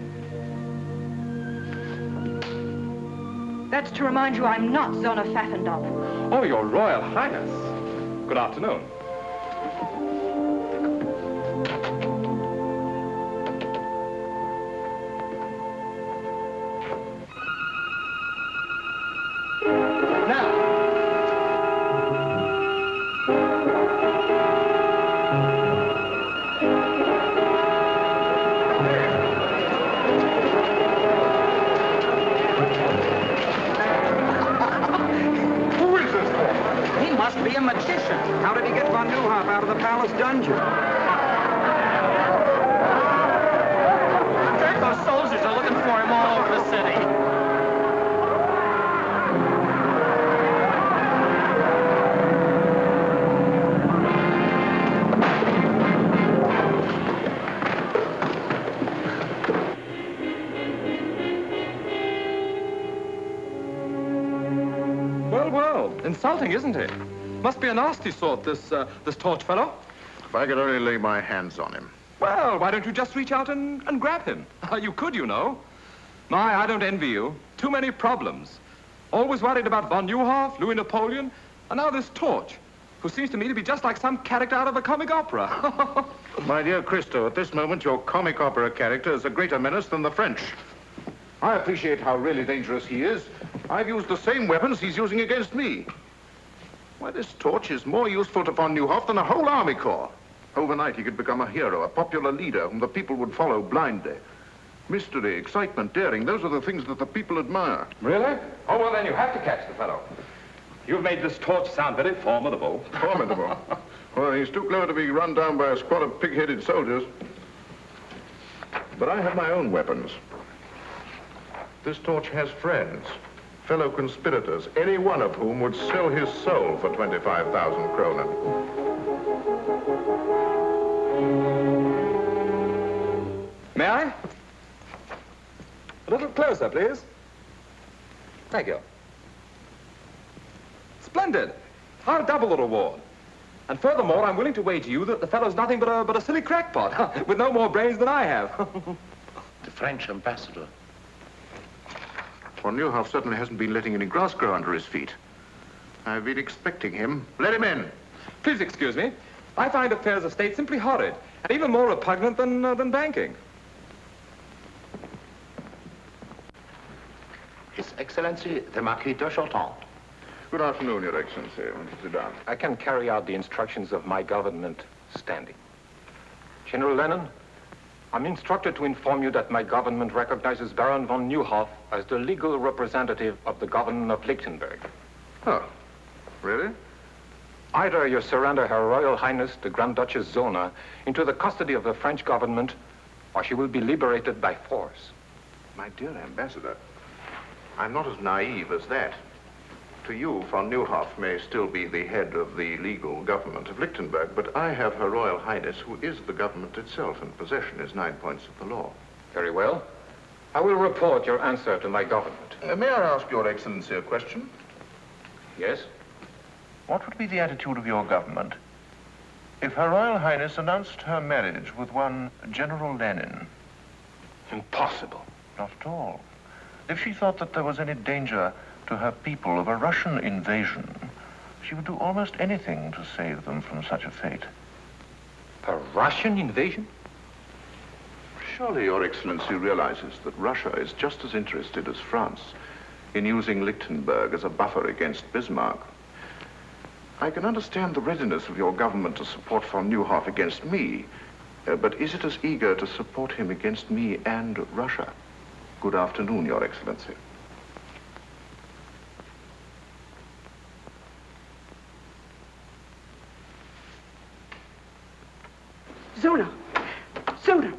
That's to remind you I'm not Zona Pfaffendorp. Oh, Your Royal Highness. Good afternoon. Be a magician. How did he get von Neuhoff out of the palace dungeon? Those soldiers are looking for him all over the city. Well, insulting, isn't it? Must be a nasty sort, this torch fellow. If I could only lay my hands on him. Well, why don't you just reach out and grab him? You could, you know. My, I don't envy you. Too many problems. Always worried about von Neuhoff, Louis Napoleon, and now this torch, who seems to me to be just like some character out of a comic opera. My dear Cristo, at this moment, your comic opera character is a greater menace than the French. I appreciate how really dangerous he is. I've used the same weapons he's using against me. Why, this torch is more useful to von Neuhoff than a whole army corps. Overnight, he could become a hero, a popular leader whom the people would follow blindly. Mystery, excitement, daring, those are the things that the people admire. Really? Oh, well, then you have to catch the fellow. You've made this torch sound very formidable. Formidable? Well, he's too clever to be run down by a squad of pig-headed soldiers. But I have my own weapons. This torch has friends. Fellow conspirators, any one of whom would sell his soul for 25,000 kronen. May I? A little closer, please. Thank you. Splendid. I'll double the reward. And furthermore, I'm willing to wager you that the fellow's nothing but a silly crackpot, with no more brains than I have. The French ambassador. Von Neuhoff certainly hasn't been letting any grass grow under his feet. I've been expecting him. Let him in. Please excuse me. I find affairs of state simply horrid, and even more repugnant than banking. His Excellency, the Marquis de Chaulton. Good afternoon, Your Excellency. Sit down. I can carry out the instructions of my government standing. General Lannon, I'm instructed to inform you that my government recognizes Baron von Neuhoff as the legal representative of the government of Lichtenburg. Oh, really? Either you surrender Her Royal Highness, the Grand Duchess Zona, into the custody of the French government, or she will be liberated by force. My dear Ambassador, I'm not as naive as that. To you, von Neuhoff may still be the head of the legal government of Lichtenburg, but I have Her Royal Highness, who is the government itself, and possession is 9 points of the law. Very well. I will report your answer to my government. May I ask Your Excellency a question? Yes? What would be the attitude of your government if Her Royal Highness announced her marriage with one General Lannon? Impossible. Not at all. If she thought that there was any danger to her people of a Russian invasion, she would do almost anything to save them from such a fate. A Russian invasion? Surely Your Excellency realizes that Russia is just as interested as France in using Lichtenburg as a buffer against Bismarck. I can understand the readiness of your government to support von Neuhoff against me, but is it as eager to support him against me and Russia? Good afternoon, Your Excellency. Zona! Zona!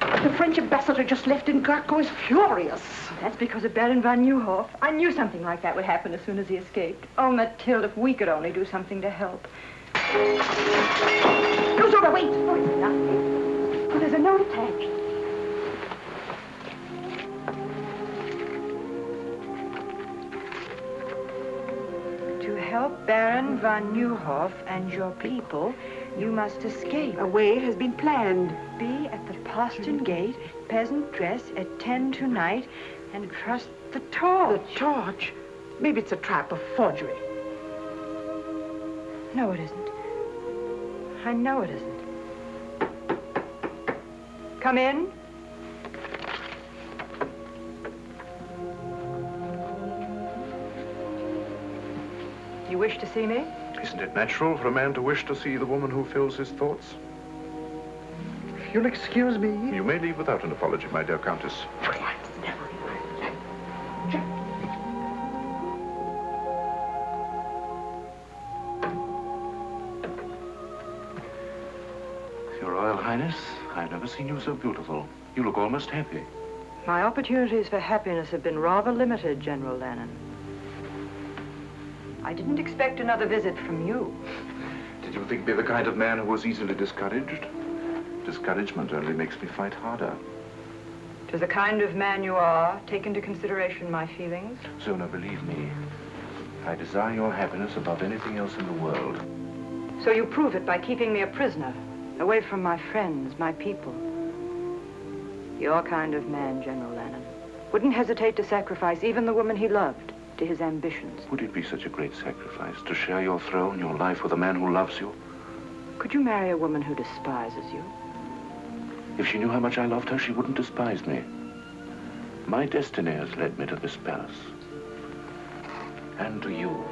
The French ambassador just left and Gurko is furious. That's because of Baron von Neuhoff. I knew something like that would happen as soon as he escaped. Oh, Mathilde, if we could only do something to help. No, Zona, wait! Oh, it's nothing. Oh, there's a note attached. To help Baron von Neuhoff and your people, you must escape. A way has been planned. Be at the postern gate, peasant dress, at 10 tonight, and trust the torch. The torch? Maybe it's a trap of forgery. No, it isn't. I know it isn't. Come in. You wish to see me? Isn't it natural for a man to wish to see the woman who fills his thoughts? If you'll excuse me. You may leave without an apology, my dear Countess. Your Royal Highness, I've never seen you so beautiful. You look almost happy. My opportunities for happiness have been rather limited, General Lannon. I didn't expect another visit from you. Did you think me the kind of man who was easily discouraged? Discouragement only makes me fight harder. To the kind of man you are, take into consideration my feelings. Zona, believe me, I desire your happiness above anything else in the world. So you prove it by keeping me a prisoner, away from my friends, my people. Your kind of man, General Lannon, wouldn't hesitate to sacrifice even the woman he loved to his ambitions. Would it be such a great sacrifice to share your throne, your life with a man who loves you? Could you marry a woman who despises you? If she knew how much I loved her, she wouldn't despise me. My destiny has led me to this palace. And to you.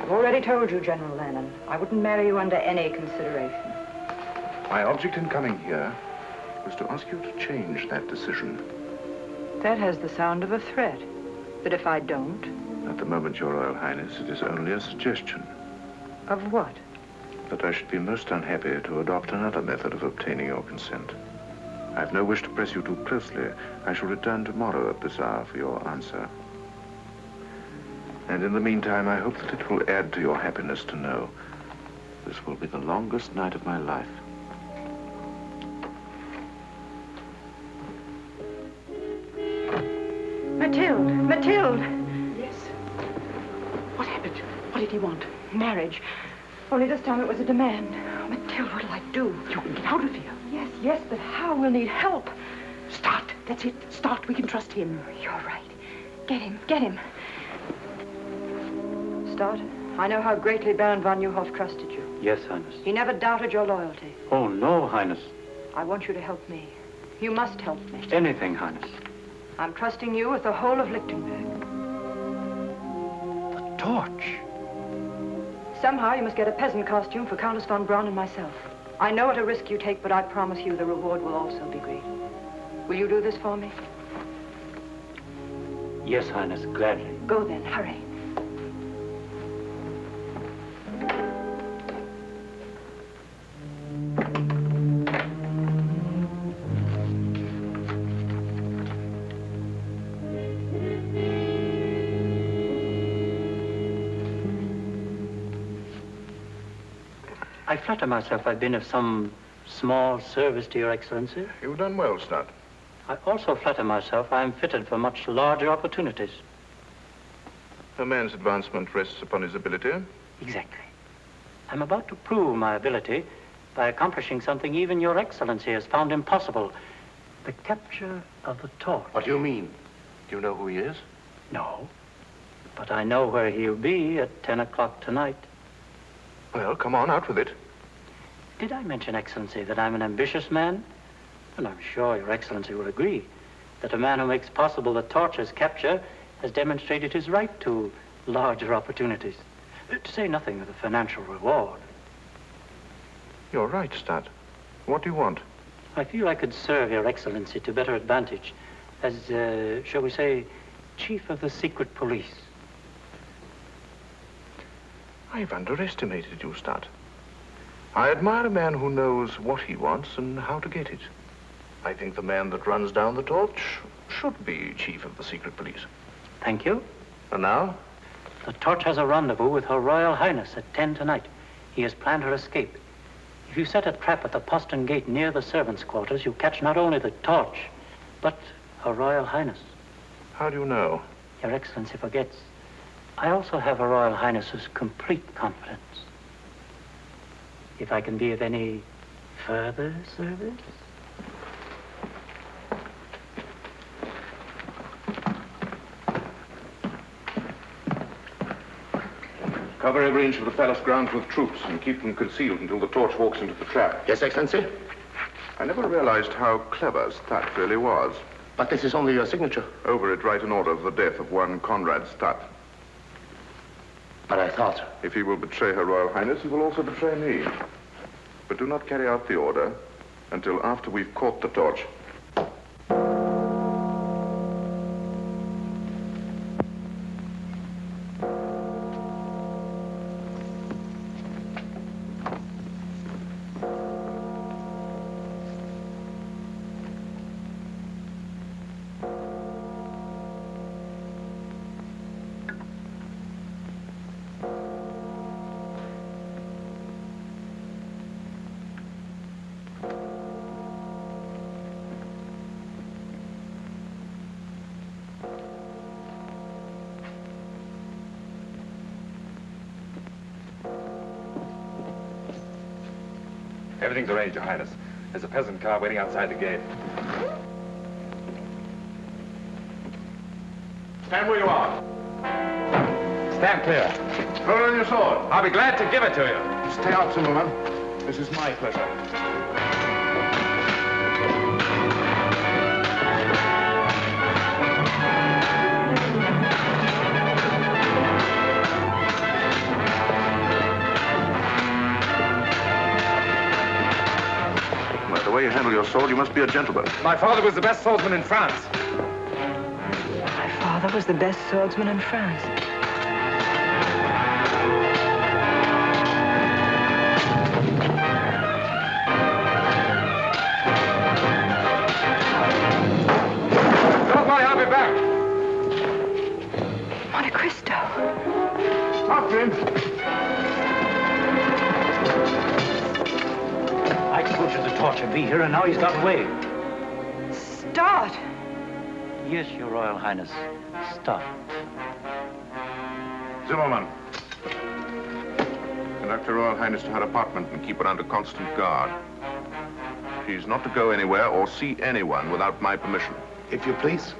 I've already told you, General Lannon, I wouldn't marry you under any consideration. My object in coming here was to ask you to change that decision. That has the sound of a threat. But if I don't? At the moment, Your Royal Highness, it is only a suggestion. Of what? That I should be most unhappy to adopt another method of obtaining your consent. I have no wish to press you too closely. I shall return tomorrow at this hour for your answer. And in the meantime, I hope that it will add to your happiness to know this will be the longest night of my life. Mathilde! Mathilde! Yes? What happened? What did he want? Marriage. Only this time it was a demand. Oh, Mathilde, what'll I do? You can get out of here. Yes, yes, but how? We'll need help. Start. That's it. Start. We can trust him. You're right. Get him. Get him. Start. I know how greatly Baron von Neuhoff trusted you. Yes, Highness. He never doubted your loyalty. Oh, no, Highness. I want you to help me. You must help me. Anything, Highness. I'm trusting you with the whole of Lichtenburg. The torch. Somehow you must get a peasant costume for Countess von Braun and myself. I know what a risk you take, but I promise you the reward will also be great. Will you do this for me? Yes, Highness, gladly. Go then, hurry. I flatter myself I've been of some small service to Your Excellency. You've done well, Snut. I also flatter myself I am fitted for much larger opportunities. A man's advancement rests upon his ability. Exactly. I'm about to prove my ability by accomplishing something even Your Excellency has found impossible. The capture of the torch. What do you mean? Do you know who he is? No. But I know where he'll be at 10 o'clock tonight. Well, come on, out with it. Did I mention, Excellency, that I'm an ambitious man? And I'm sure Your Excellency will agree that a man who makes possible the torch's capture has demonstrated his right to larger opportunities. To say nothing of the financial reward. You're right, Stud. What do you want? I feel I could serve Your Excellency to better advantage as, shall we say, Chief of the Secret Police. I've underestimated you, Stud. I admire a man who knows what he wants and how to get it. I think the man that runs down the torch should be Chief of the Secret Police. Thank you. And now? The torch has a rendezvous with Her Royal Highness at 10 tonight. He has planned her escape. If you set a trap at the postern gate near the servants' quarters, you catch not only the torch, but Her Royal Highness. How do you know? Your Excellency forgets. I also have Her Royal Highness's complete confidence. If I can be of any further service? Cover every inch of the palace grounds with troops and keep them concealed until the torch walks into the trap. Yes, Excellency? I never realized how clever Stat really was. But this is only your signature. Over it, write an order of the death of one Conrad Stat. But I thought... If he will betray Her Royal Highness, he will also betray me. But do not carry out the order until after we've caught the torch. Everything's arranged, Your Highness. There's a peasant car waiting outside the gate. Stand where you are. Stand clear. Throw down your sword. I'll be glad to give it to you. Stay out, Zimmerman. This is my pleasure. The way you handle your sword, you must be a gentleman. My father was the best swordsman in France. My father was the best swordsman in France. Don't worry, I'll be back. Monte Cristo. After him. I told you the torch would be here, and now he's got away. Start! Yes, Your Royal Highness. Start. Zimmerman. Conduct Her Royal Highness to her apartment and keep her under constant guard. She's not to go anywhere or see anyone without my permission. If you please.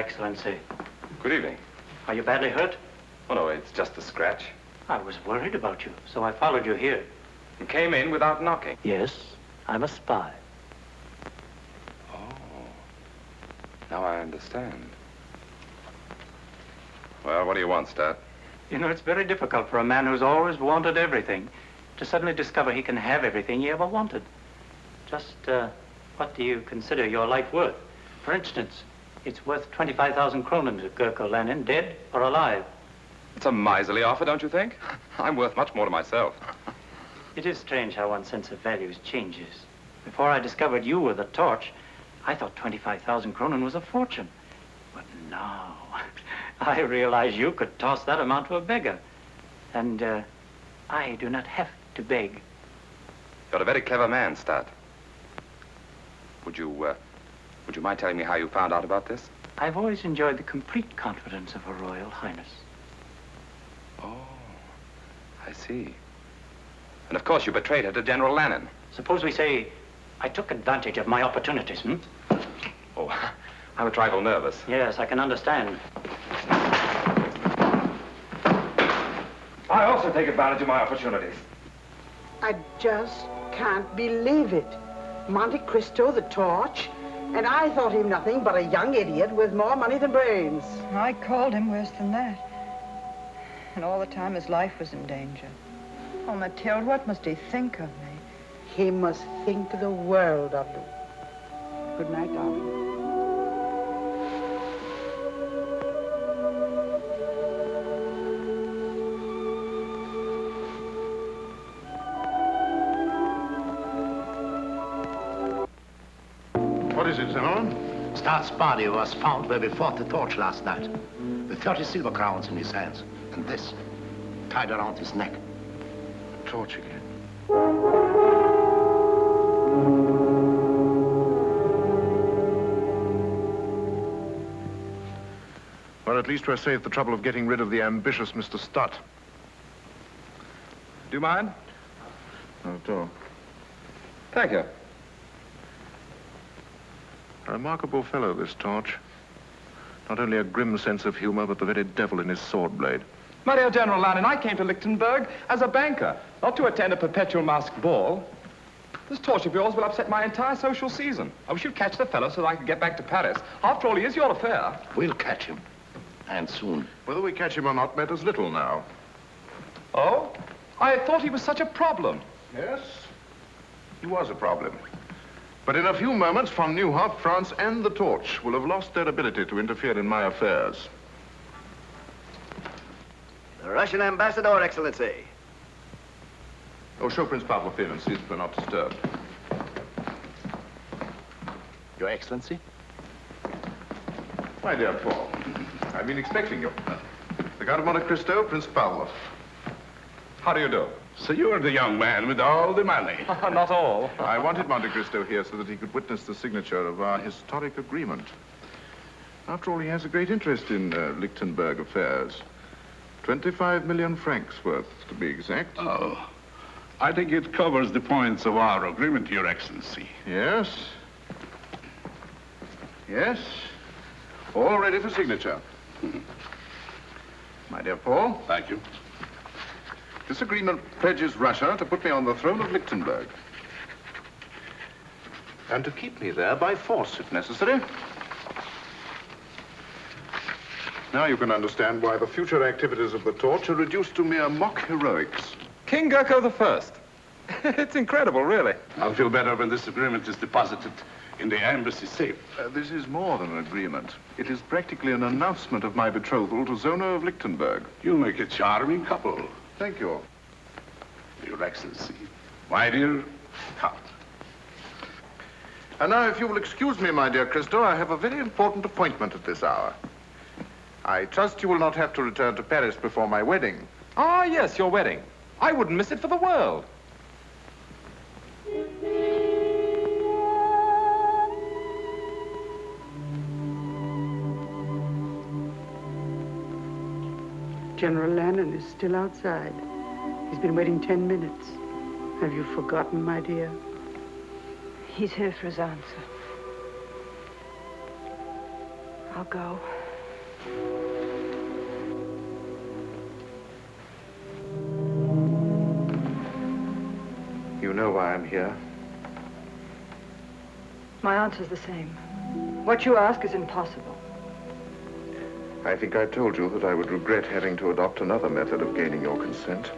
Excellency. Good evening. Are you badly hurt? Oh, no, it's just a scratch. I was worried about you, so I followed you here. You came in without knocking. Yes, I'm a spy. Oh. Now I understand. Well, what do you want, Stat? You know, it's very difficult for a man who's always wanted everything to suddenly discover he can have everything he ever wanted. Just, what do you consider your life worth? For instance, it's worth 25,000 kronen to Gurko Lanen, dead or alive. It's a miserly offer, don't you think? I'm worth much more to myself. It is strange how one's sense of values changes. Before I discovered you were the torch, I thought 25,000 kronen was a fortune. But now, I realize you could toss that amount to a beggar. And I do not have to beg. You're a very clever man, Stat. Would you mind telling me how you found out about this? I've always enjoyed the complete confidence of Her Royal Highness. Oh, I see. And of course you betrayed her to General Lannon. Suppose we say I took advantage of my opportunities, Oh, I'm a trifle nervous. Yes, I can understand. I also take advantage of my opportunities. I just can't believe it. Monte Cristo, the torch, and I thought him nothing but a young idiot with more money than brains. I called him worse than that. And all the time his life was in danger. Oh, Mathilde, what must he think of me? He must think the world of you. Good night, darling. What is it, Zona? Star's body was found where we fought the torch last night, with 30 silver crowns in his hands, and this tied around his neck. Torch again. Well, at least we're saved the trouble of getting rid of the ambitious Mr. Stutt. Do you mind? Not at all. Thank you. A remarkable fellow, this Torch. Not only a grim sense of humor, but the very devil in his sword blade. My dear General Lannon, I came to Lichtenburg as a banker, not to attend a perpetual masked ball. This torch of yours will upset my entire social season. I wish you'd catch the fellow so that I could get back to Paris. After all, he is your affair. We'll catch him, and soon. Whether we catch him or not matters little now. Oh? I thought he was such a problem. Yes, he was a problem. But in a few moments, von Neuhoff, France, and the Torch will have lost their ability to interfere in my affairs. The Russian ambassador, Excellency. Oh, show Prince Pavlov in and see that we're not disturbed. Your Excellency? My dear Paul, I've been expecting you. The Count of Monte Cristo, Prince Pavlov. How do you do? So you're the young man with all the money. Not all. I wanted Monte Cristo here so that he could witness the signature of our historic agreement. After all, he has a great interest in Lichtenburg affairs. 25 million francs worth, to be exact. Oh, I think it covers the points of our agreement, Your Excellency. Yes. Yes. All ready for signature. My dear Paul. Thank you. This agreement pledges Russia to put me on the throne of Lichtenburg. And to keep me there by force, if necessary. Now you can understand why the future activities of the Torch are reduced to mere mock heroics. King Gurko I. It's incredible, really. I'll feel better when this agreement is deposited in the embassy safe. This is more than an agreement. It is practically an announcement of my betrothal to Zona of Lichtenburg. You'll make a charming couple. Thank you. Your Excellency, my dear Count. And now, if you will excuse me, my dear Cristo, I have a very important appointment at this hour. I trust you will not have to return to Paris before my wedding. Ah, yes, your wedding. I wouldn't miss it for the world. General Lannon is still outside. He's been waiting 10 minutes. Have you forgotten, my dear? He's here for his answer. I'll go. You know why I'm here. My answer's the same. What you ask is impossible. I think I told you that I would regret having to adopt another method of gaining your consent.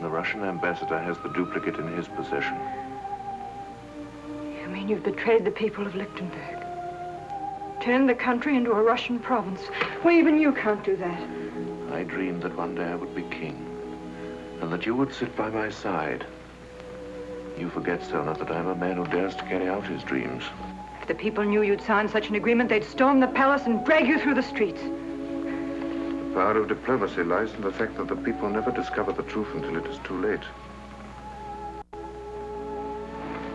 The Russian ambassador has the duplicate in his possession. You mean you've betrayed the people of Lichtenburg? Turned the country into a Russian province? Well, even you can't do that. I dreamed that one day I would be king, and that you would sit by my side. You forget, Zona, that I'm a man who dares to carry out his dreams. If the people knew you'd signed such an agreement, they'd storm the palace and drag you through the streets. The power of diplomacy lies in the fact that the people never discover the truth until it is too late.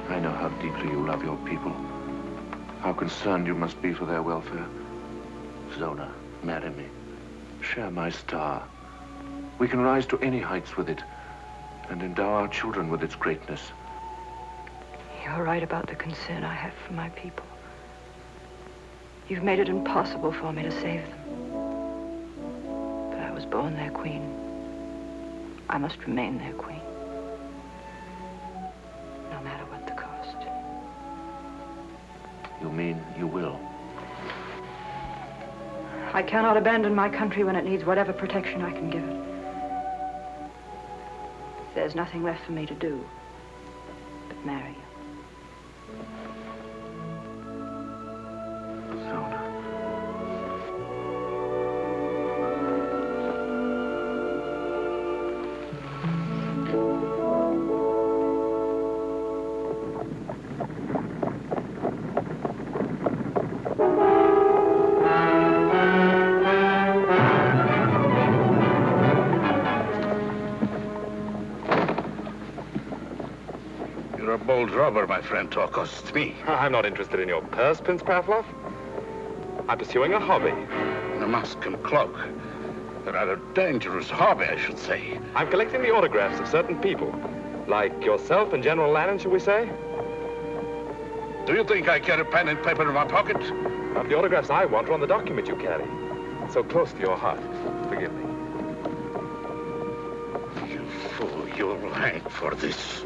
I know how deeply you love your people, how concerned you must be for their welfare. Zona, marry me. Share my star. We can rise to any heights with it and endow our children with its greatness. You're right about the concern I have for my people. You've made it impossible for me to save them. But I was born their queen. I must remain their queen. No matter what the cost. You mean you will? I cannot abandon my country when it needs whatever protection I can give it. There's nothing left for me to do but marry you. You're a bold robber, my friend, to accost me. I'm not interested in your purse, Prince Pavlov. I'm pursuing a hobby. A mask and cloak. A rather dangerous hobby, I should say. I'm collecting the autographs of certain people. Like yourself and General Lannon, shall we say? Do you think I carry pen and paper in my pocket? The autographs I want are on the document you carry. So close to your heart. Forgive me. You fool, you'll hang for this.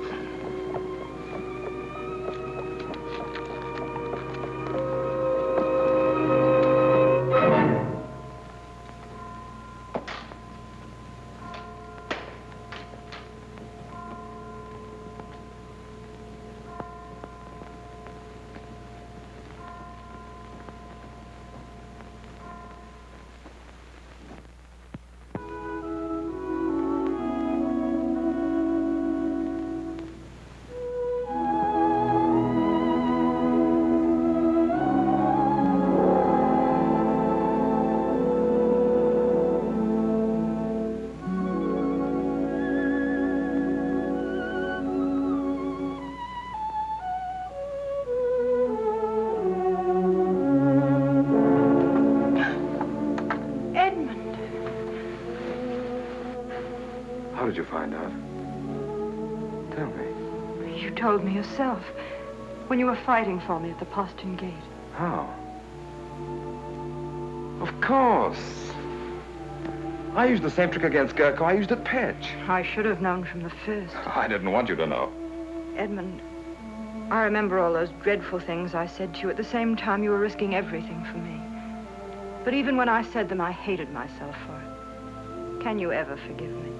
How did you find out? Tell me. You told me yourself when you were fighting for me at the postern gate. How? Of course. I used the same trick against Gurko I used at Petch. I should have known from the first. I didn't want you to know. Edmund, I remember all those dreadful things I said to you at the same time you were risking everything for me. But even when I said them, I hated myself for it. Can you ever forgive me?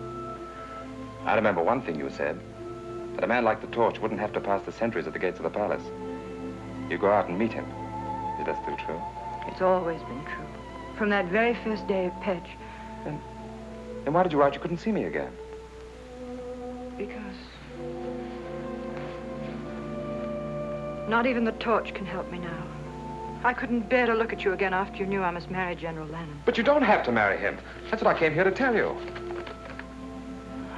I remember one thing you said, that a man like the Torch wouldn't have to pass the sentries at the gates of the palace. You go out and meet him. Is that still true? It's always been true. From that very first day at Petch. Then why did you write you couldn't see me again? Because... not even the Torch can help me now. I couldn't bear to look at you again after you knew I must marry General Lannon. But you don't have to marry him. That's what I came here to tell you.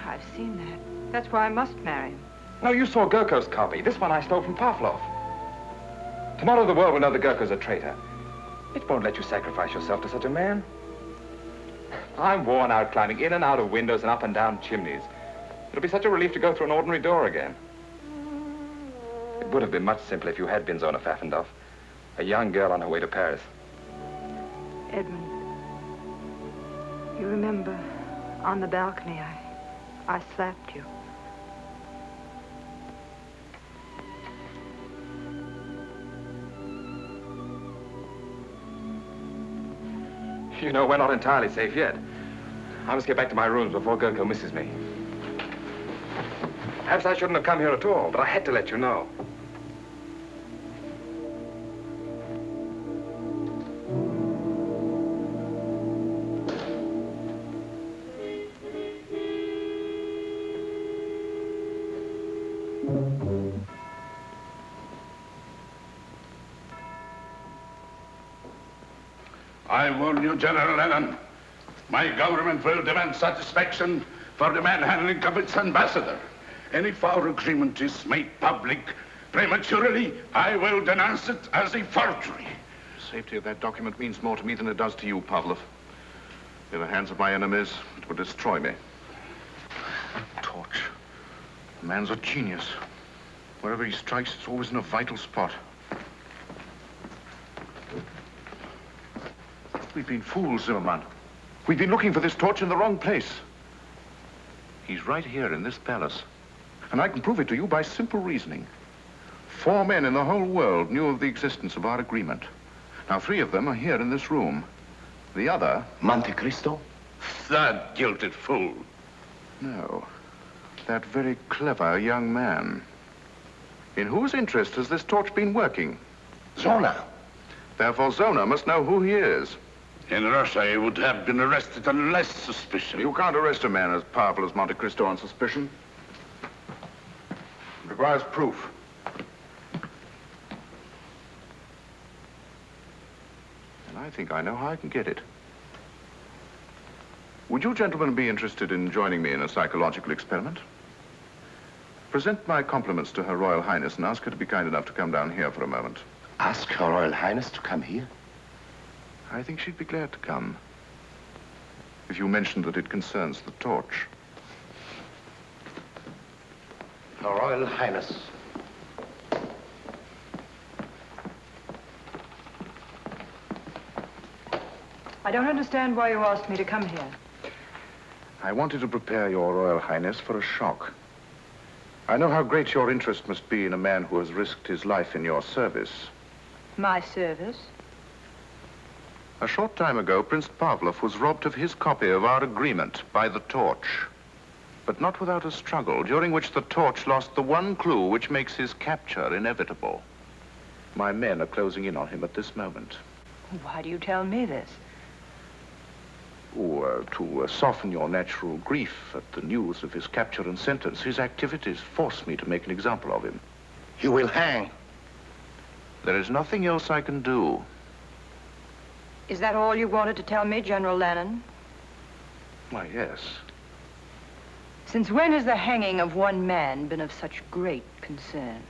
I've seen that. That's why I must marry him. No, you saw Gurko's copy. This one I stole from Pavlov. Tomorrow the world will know that Gurko's a traitor. It won't let you sacrifice yourself to such a man. I'm worn out climbing in and out of windows and up and down chimneys. It'll be such a relief to go through an ordinary door again. It would have been much simpler if you had been Zona Pfaffendorf, a young girl on her way to Paris. Edmund, you remember on the balcony I slapped you. You know, we're not entirely safe yet. I must get back to my rooms before Gurko misses me. Perhaps I shouldn't have come here at all, but I had to let you know. I warn you, General Lannon, my government will demand satisfaction for the manhandling of its ambassador. And if our agreement is made public prematurely, I will denounce it as a forgery. The safety of that document means more to me than it does to you, Pavlov. In the hands of my enemies, it would destroy me. A torch. The man's a genius. Wherever he strikes, it's always in a vital spot. We've been fools, Zimmerman. We've been looking for this torch in the wrong place. He's right here in this palace. And I can prove it to you by simple reasoning. 4 men in the whole world knew of the existence of our agreement. Now 3 of them are here in this room. The other... Monte Cristo? That gilded fool. No. That very clever young man. In whose interest has this torch been working? Zona. Therefore, Zona must know who he is. In Russia, he would have been arrested on less suspicion. You can't arrest a man as powerful as Monte Cristo on suspicion. It requires proof. And I think I know how I can get it. Would you gentlemen be interested in joining me in a psychological experiment? Present my compliments to Her Royal Highness and ask her to be kind enough to come down here for a moment. Ask Her Royal Highness to come here? I think she'd be glad to come. If you mentioned that it concerns the torch. Her Royal Highness. I don't understand why you asked me to come here. I wanted to prepare your Royal Highness for a shock. I know how great your interest must be in a man who has risked his life in your service. My service? A short time ago, Prince Pavlov was robbed of his copy of our agreement by the torch. But not without a struggle, during which the torch lost the one clue which makes his capture inevitable. My men are closing in on him at this moment. Why do you tell me this? To soften your natural grief at the news of his capture and sentence, his activities force me to make an example of him. You will hang. There is nothing else I can do. Is that all you wanted to tell me, General Lannon? Why, yes. Since when has the hanging of one man been of such great concern?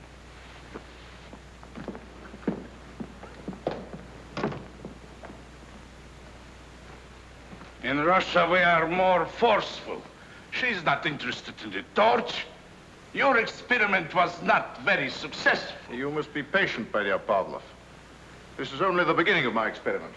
In Russia, we are more forceful. She's not interested in the torch. Your experiment was not very successful. You must be patient, my dear Pavlov. This is only the beginning of my experiment.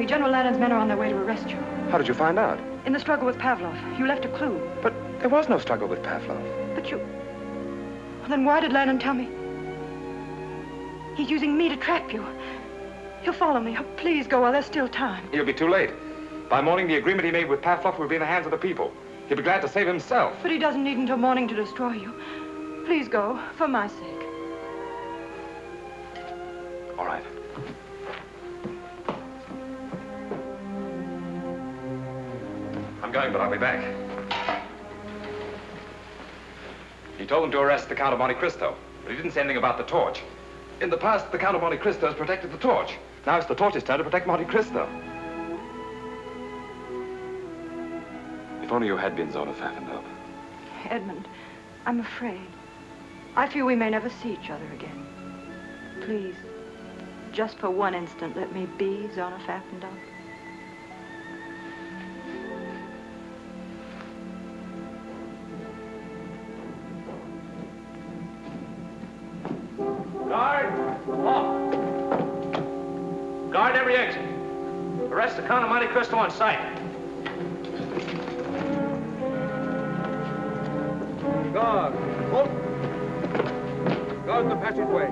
General Lannon's men are on their way to arrest you. How did you find out? In the struggle with Pavlov. You left a clue. But there was no struggle with Pavlov. But you... Well, then why did Lannon tell me? He's using me to trap you. He'll follow me. Oh, please go while there's still time. He'll be too late. By morning, the agreement he made with Pavlov will be in the hands of the people. He'd be glad to save himself. But he doesn't need until morning to destroy you. Please go, for my sake. All right. I'm going, but I'll be back. He told them to arrest the Count of Monte Cristo, but he didn't say anything about the torch. In the past, the Count of Monte Cristo has protected the torch. Now it's the torch's turn to protect Monte Cristo. If only you had been Zona faffened up. Edmund, I'm afraid. I fear we may never see each other again. Please, just for one instant, let me be Zona faffened up. Guard! Off! Guard every exit. Arrest the Count of Monte Cristo on sight. Guard, halt! Guard the passageway.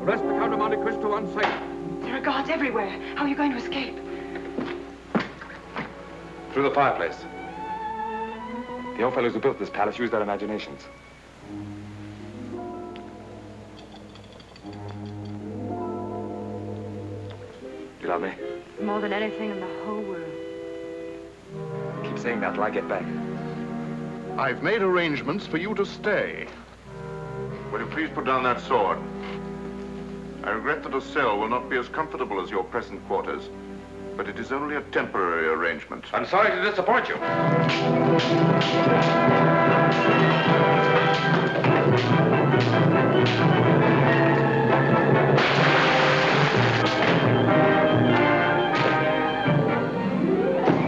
Arrest the Count of Monte Cristo on sight. There are guards everywhere. How are you going to escape? Through the fireplace. The old fellows who built this palace used their imaginations. Do you love me? More than anything in the whole world. Keep saying that till I get back. I've made arrangements for you to stay. Will you please put down that sword? I regret that a cell will not be as comfortable as your present quarters, but it is only a temporary arrangement. I'm sorry to disappoint you.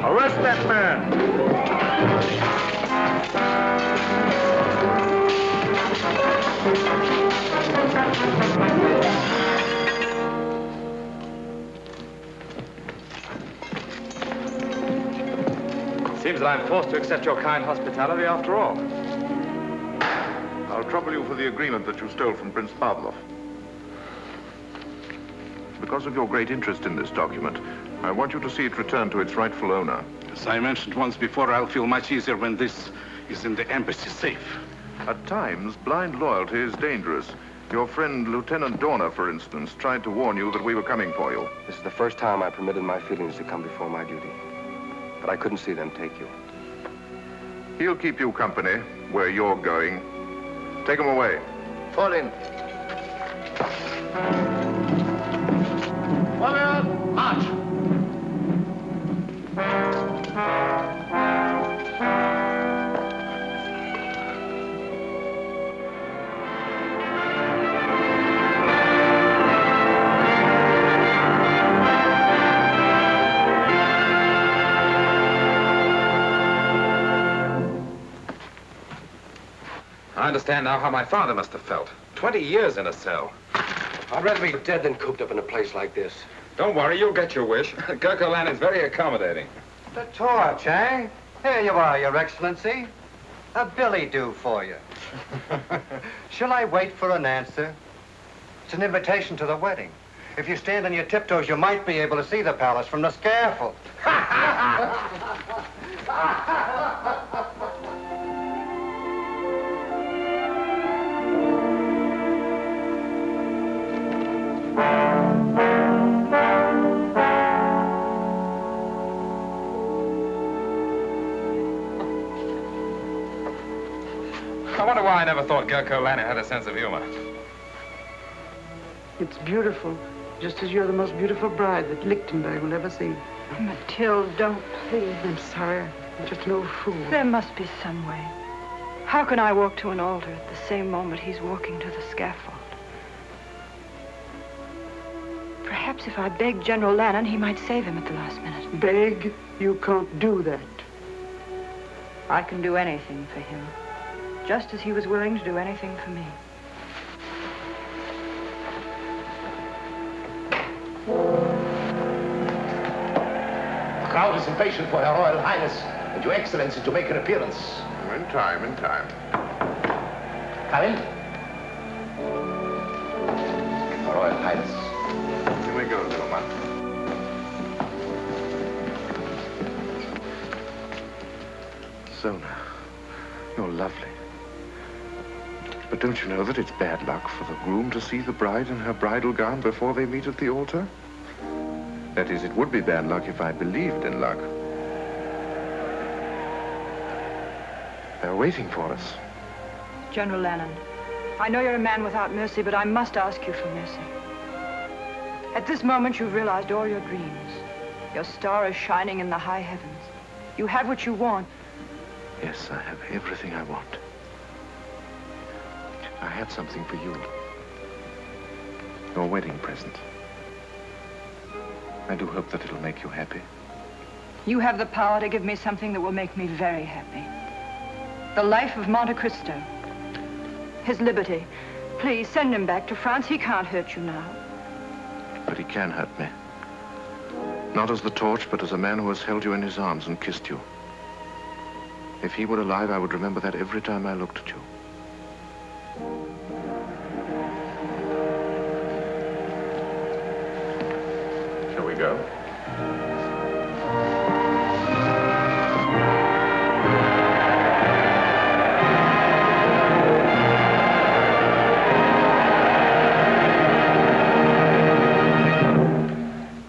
Arrest that man! Seems that I'm forced to accept your kind hospitality after all. I'll trouble you for the agreement that you stole from Prince Pavlov. Because of your great interest in this document, I want you to see it returned to its rightful owner. As I mentioned once before, I'll feel much easier when this is in the embassy safe. At times, blind loyalty is dangerous. Your friend, Lieutenant Dorner, for instance, tried to warn you that we were coming for you. This is the first time I permitted my feelings to come before my duty. But I couldn't see them take you. He'll keep you company where you're going. Take him away. Fall in. Forward, march. I understand now how my father must have felt. 20 years in a cell. I'd rather be dead than cooped up in a place like this. Don't worry, you'll get your wish. Gurko Lanen is very accommodating. The torch, eh? Here you are, Your Excellency. A billy-do for you. Shall I wait for an answer? It's an invitation to the wedding. If you stand on your tiptoes, you might be able to see the palace from the scaffold. I wonder why I never thought Gurko Lanen had a sense of humor. It's beautiful, just as you're the most beautiful bride that Lichtenburg will ever see. Mathilde, don't, please. I'm sorry. I'm just an old fool. There must be some way. How can I walk to an altar at the same moment he's walking to the scaffold? Perhaps if I begged General Lannon, he might save him at the last minute. Beg? You can't do that. I can do anything for him, just as he was willing to do anything for me. The crowd is impatient for Her Royal Highness and Your Excellency to make her appearance. In time, in time. Come in. Her Royal Highness. Here we go, little man. Zona. You're lovely. But don't you know that it's bad luck for the groom to see the bride in her bridal gown before they meet at the altar? That is, it would be bad luck if I believed in luck. They're waiting for us. General Lannon, I know you're a man without mercy, but I must ask you for mercy. At this moment, you've realized all your dreams. Your star is shining in the high heavens. You have what you want. Yes, I have everything I want. I had something for you. Your wedding present. I do hope that it'll make you happy. You have the power to give me something that will make me very happy. The life of Monte Cristo. His liberty. Please, send him back to France. He can't hurt you now. But he can hurt me. Not as the torch, but as a man who has held you in his arms and kissed you. If he were alive, I would remember that every time I looked at you. Shall we go?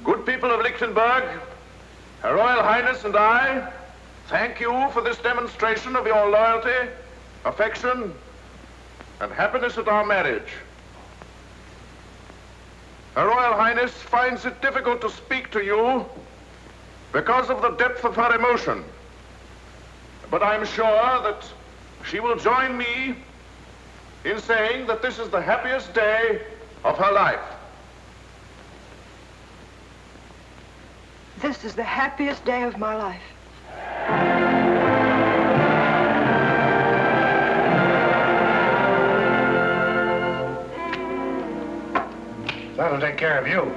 Good people of Lichtenburg, Her Royal Highness and I thank you for this demonstration of your loyalty, affection, and happiness at our marriage. Her Royal Highness finds it difficult to speak to you because of the depth of her emotion. But I'm sure that she will join me in saying that this is the happiest day of her life. This is the happiest day of my life. That'll take care of you.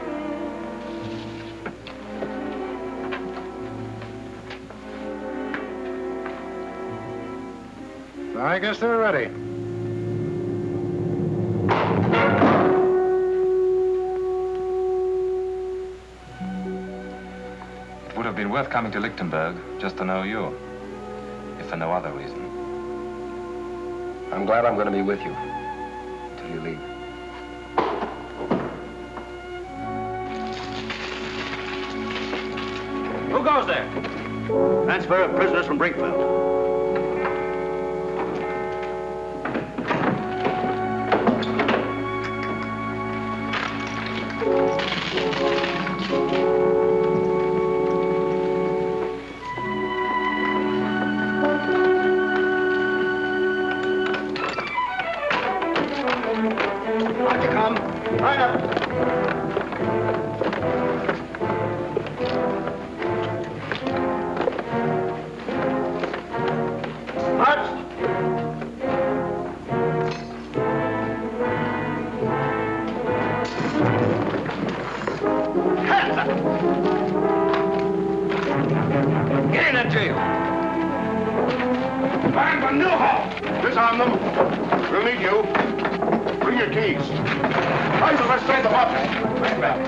I guess they're ready. It would have been worth coming to Lichtenburg just to know you, if for no other reason. I'm glad I'm going to be with you till you leave. Who goes there? Transfer of prisoners from Brinkfield. On you come. Line up. Get in that jail. Find the new hall. Disarm them. We'll need you. Bring your keys. Try to arrest the body. Right back.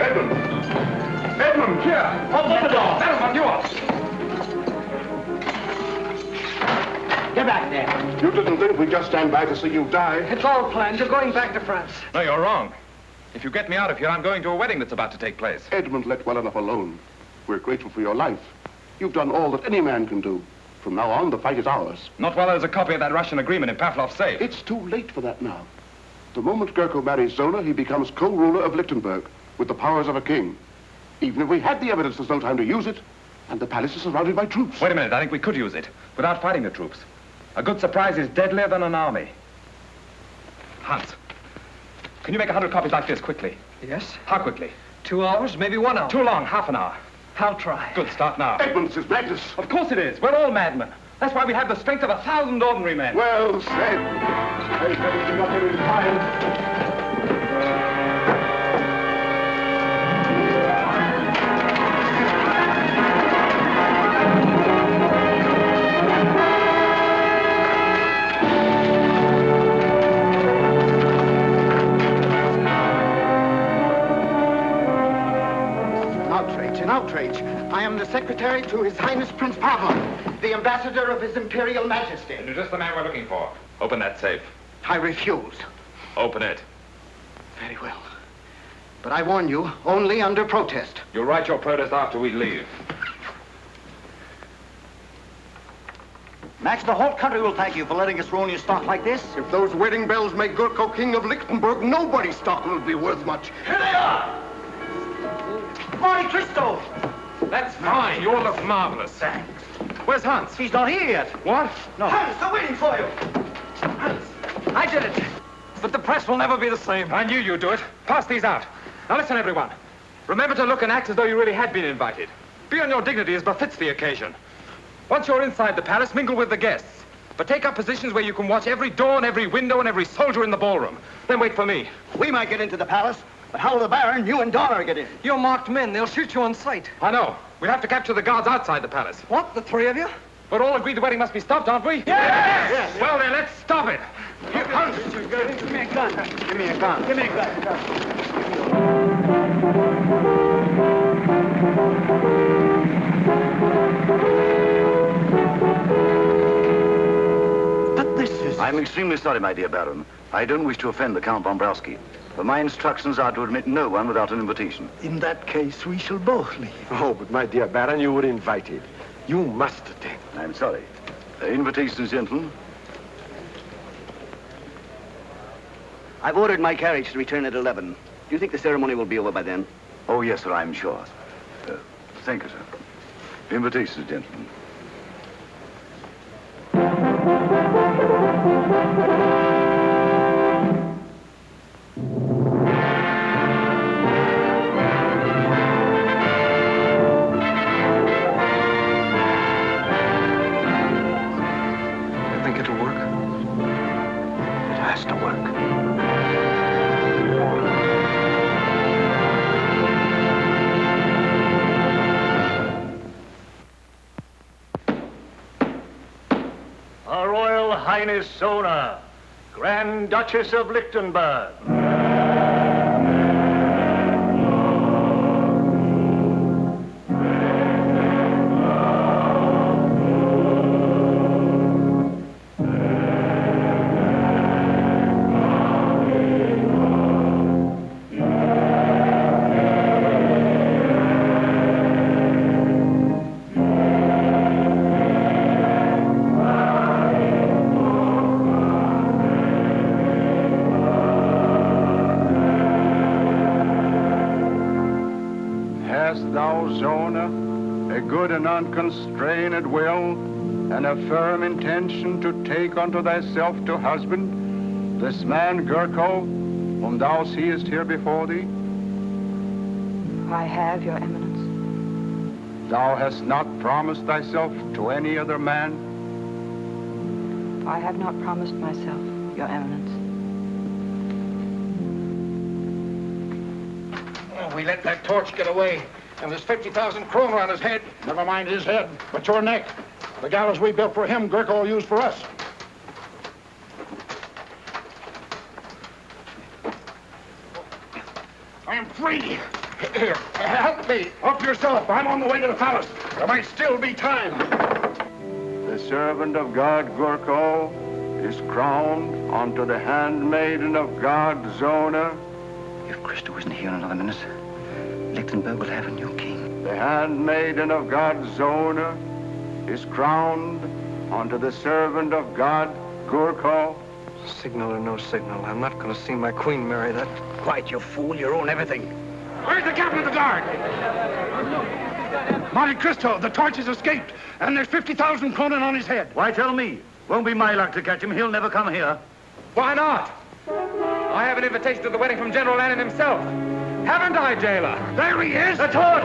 Edmund. Edmund, here. Open the door. That'll run you off. Get back there. You didn't think we'd just stand by to see you die? It's all planned. You're going back to France. No, you're wrong. If you get me out of here, I'm going to a wedding that's about to take place. Edmund, let well enough alone. We're grateful for your life. You've done all that any man can do. From now on, the fight is ours. Not while there's a copy of that Russian agreement in Pavlov's safe. It's too late for that now. The moment Gurko marries Zona, he becomes co-ruler of Lichtenburg with the powers of a king. Even if we had the evidence, there's no time to use it. And the palace is surrounded by troops. Wait a minute. I think we could use it without fighting the troops. A good surprise is deadlier than an army. Hans, can you make 100 copies like this quickly? Yes? How quickly? 2 hours, maybe 1 hour. Too long, half an hour. I'll try. Good, start now. Edmund, this is madness. Of course it is. We're all madmen. That's why we have the strength of 1,000 ordinary men. Well said. Thank heavens you got there in time. outrage. I am the secretary to His Highness Prince Pavel, the ambassador of His Imperial Majesty. You're just the man we're looking for. Open that safe. I refuse. Open it. Very well. But I warn you, only under protest. You'll write your protest after we leave. Max, the whole country will thank you for letting us ruin your stock like this. If those wedding bells make Gurko king of Lichtenburg, nobody's stock will be worth much. Here they are! Monte Cristo! That's fine. You all look marvelous. Thanks. Where's Hans? He's not here yet. What? No. Hans, they're waiting for you. Hans. I did it. But the press will never be the same. I knew you'd do it. Pass these out. Now listen, everyone. Remember to look and act as though you really had been invited. Be on your dignity as befits the occasion. Once you're inside the palace, mingle with the guests. But take up positions where you can watch every door and every window and every soldier in the ballroom. Then wait for me. We might get into the palace, but how will the Baron, you and Donna get in? You're marked men. They'll shoot you on sight. I know. We'll have to capture the guards outside the palace. What? The three of you? We're all agreed the wedding must be stopped, aren't we? Yes! Well, then, let's stop it. Hans, give me a gun. Give me a gun. Give me a gun. I'm extremely sorry, my dear Baron. I don't wish to offend the Count von Browski, but my instructions are to admit no one without an invitation. In that case, we shall both leave. Oh, but my dear Baron, you were invited. You must attend. I'm sorry. Invitations, gentlemen. I've ordered my carriage to return at 11. Do you think the ceremony will be over by then? Oh, yes, sir, I'm sure. Thank you, sir. Invitations, gentlemen. Think it'll work? It has to work. Her Royal Highness Zona, Grand Duchess of Lichtenburg. Unconstrained will, and a firm intention to take unto thyself to husband this man Gurko, whom thou seest here before thee? I have, Your Eminence. Thou hast not promised thyself to any other man? I have not promised myself, Your Eminence. Oh, we let that torch get away. And there's 50,000 kroner on his head. Never mind his head, but your neck. The gallows we built for him, Gurko will use for us. I am free. Here, help me. Help yourself. I'm on the way to the palace. There might still be time. The servant of God, Gurko, is crowned unto the handmaiden of God, Zona. If Cristo isn't here in another minute, Lichtenburg will have a new king. The handmaiden of God, Zona, is crowned unto the servant of God, Gurko. Signal or no signal, I'm not going to see my queen marry that. Quiet, you fool. You own everything. Where's the captain of the guard? Monte Cristo, the torch has escaped, and there's 50,000 kronen on his head. Why tell me? Won't be my luck to catch him. He'll never come here. Why not? I have an invitation to the wedding from General Lannon himself. Haven't I, jailer? There he is! The torch!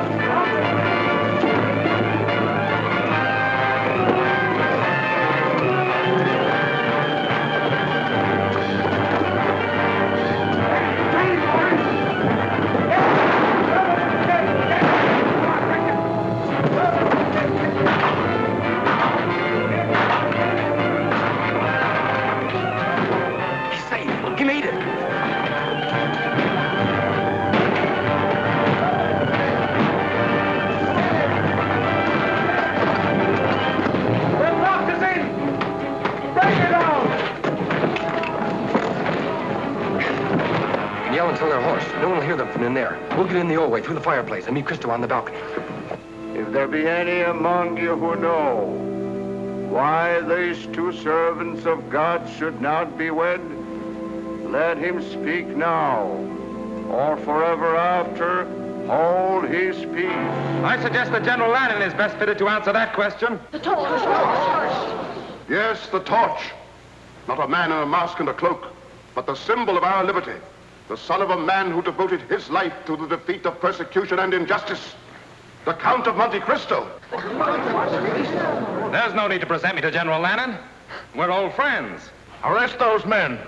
He's safe. He made it. until they're hoarse. No one will hear them from in there. We'll get in the old way, through the fireplace, and meet Cristo on the balcony. If there be any among you who know why these two servants of God should not be wed, let him speak now, or forever after hold his peace. I suggest that General Lannon is best fitted to answer that question. The torch! Yes, the torch. Not a man in a mask and a cloak, but the symbol of our liberty. The son of a man who devoted his life to the defeat of persecution and injustice. The Count of Monte Cristo. There's no need to present me to General Lannon. We're old friends. Arrest those men.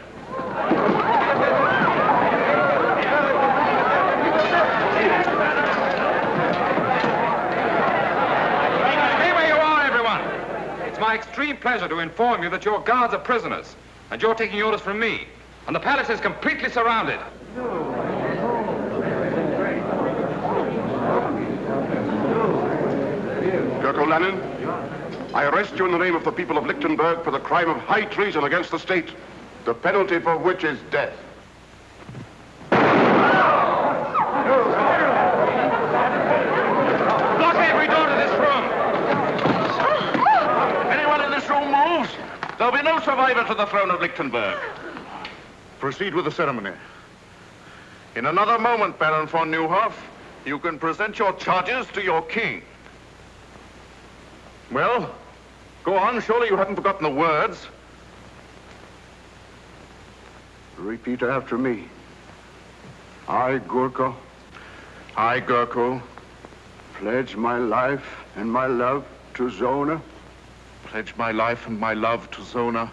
Stay where you are, everyone. It's my extreme pleasure to inform you that your guards are prisoners, and you're taking orders from me. And the palace is completely surrounded. Gurko Lanen, I arrest you in the name of the people of Lichtenburg for the crime of high treason against the state, the penalty for which is death. Block every door to this room. Anyone in this room moves, there'll be no survivor to the throne of Lichtenburg. Proceed with the ceremony. In another moment, Baron von Neuhoff, you can present your charges to your king. Well, go on. Surely you haven't forgotten the words. Repeat after me. I, Gurko, pledge my life and my love to Zona. Pledge my life and my love to Zona.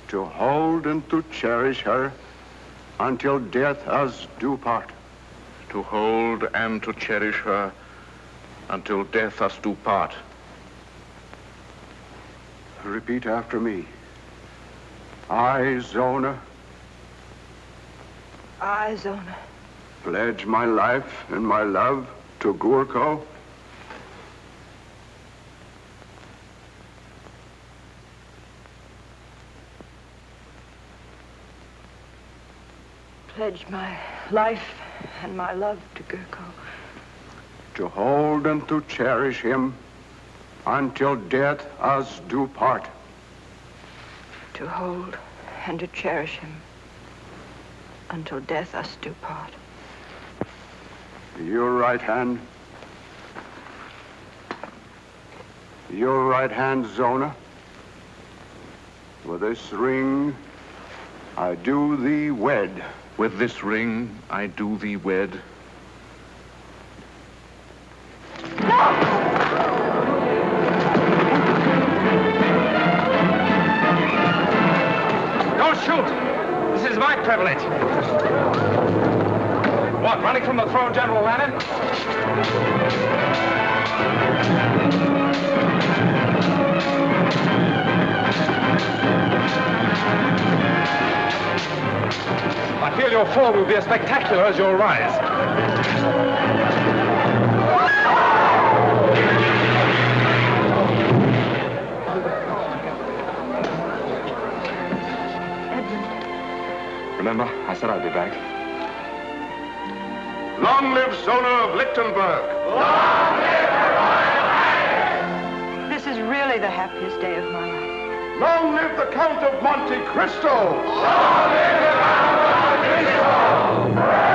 To hold and to cherish her until death us do part. To hold and to cherish her until death us do part. Repeat after me. I, Zona, pledge my life and my love to Gurko. Pledge my life and my love to Gurko. To hold and to cherish him until death us do part. To hold and to cherish him until death us do part. Your right hand. Your right hand, Zona. With this ring, I do thee wed. With this ring, I do thee wed. Don't shoot! This is my privilege. What, running from the throne, General Lannon? I feel your fall will be as spectacular as your rise. Remember, I said I'd be back. Long live Zona of Lichtenburg! Long live Her Royal Highness! This is really the happiest day of my life. Long live the Count of Monte Cristo! Long live the Count of Monte Cristo!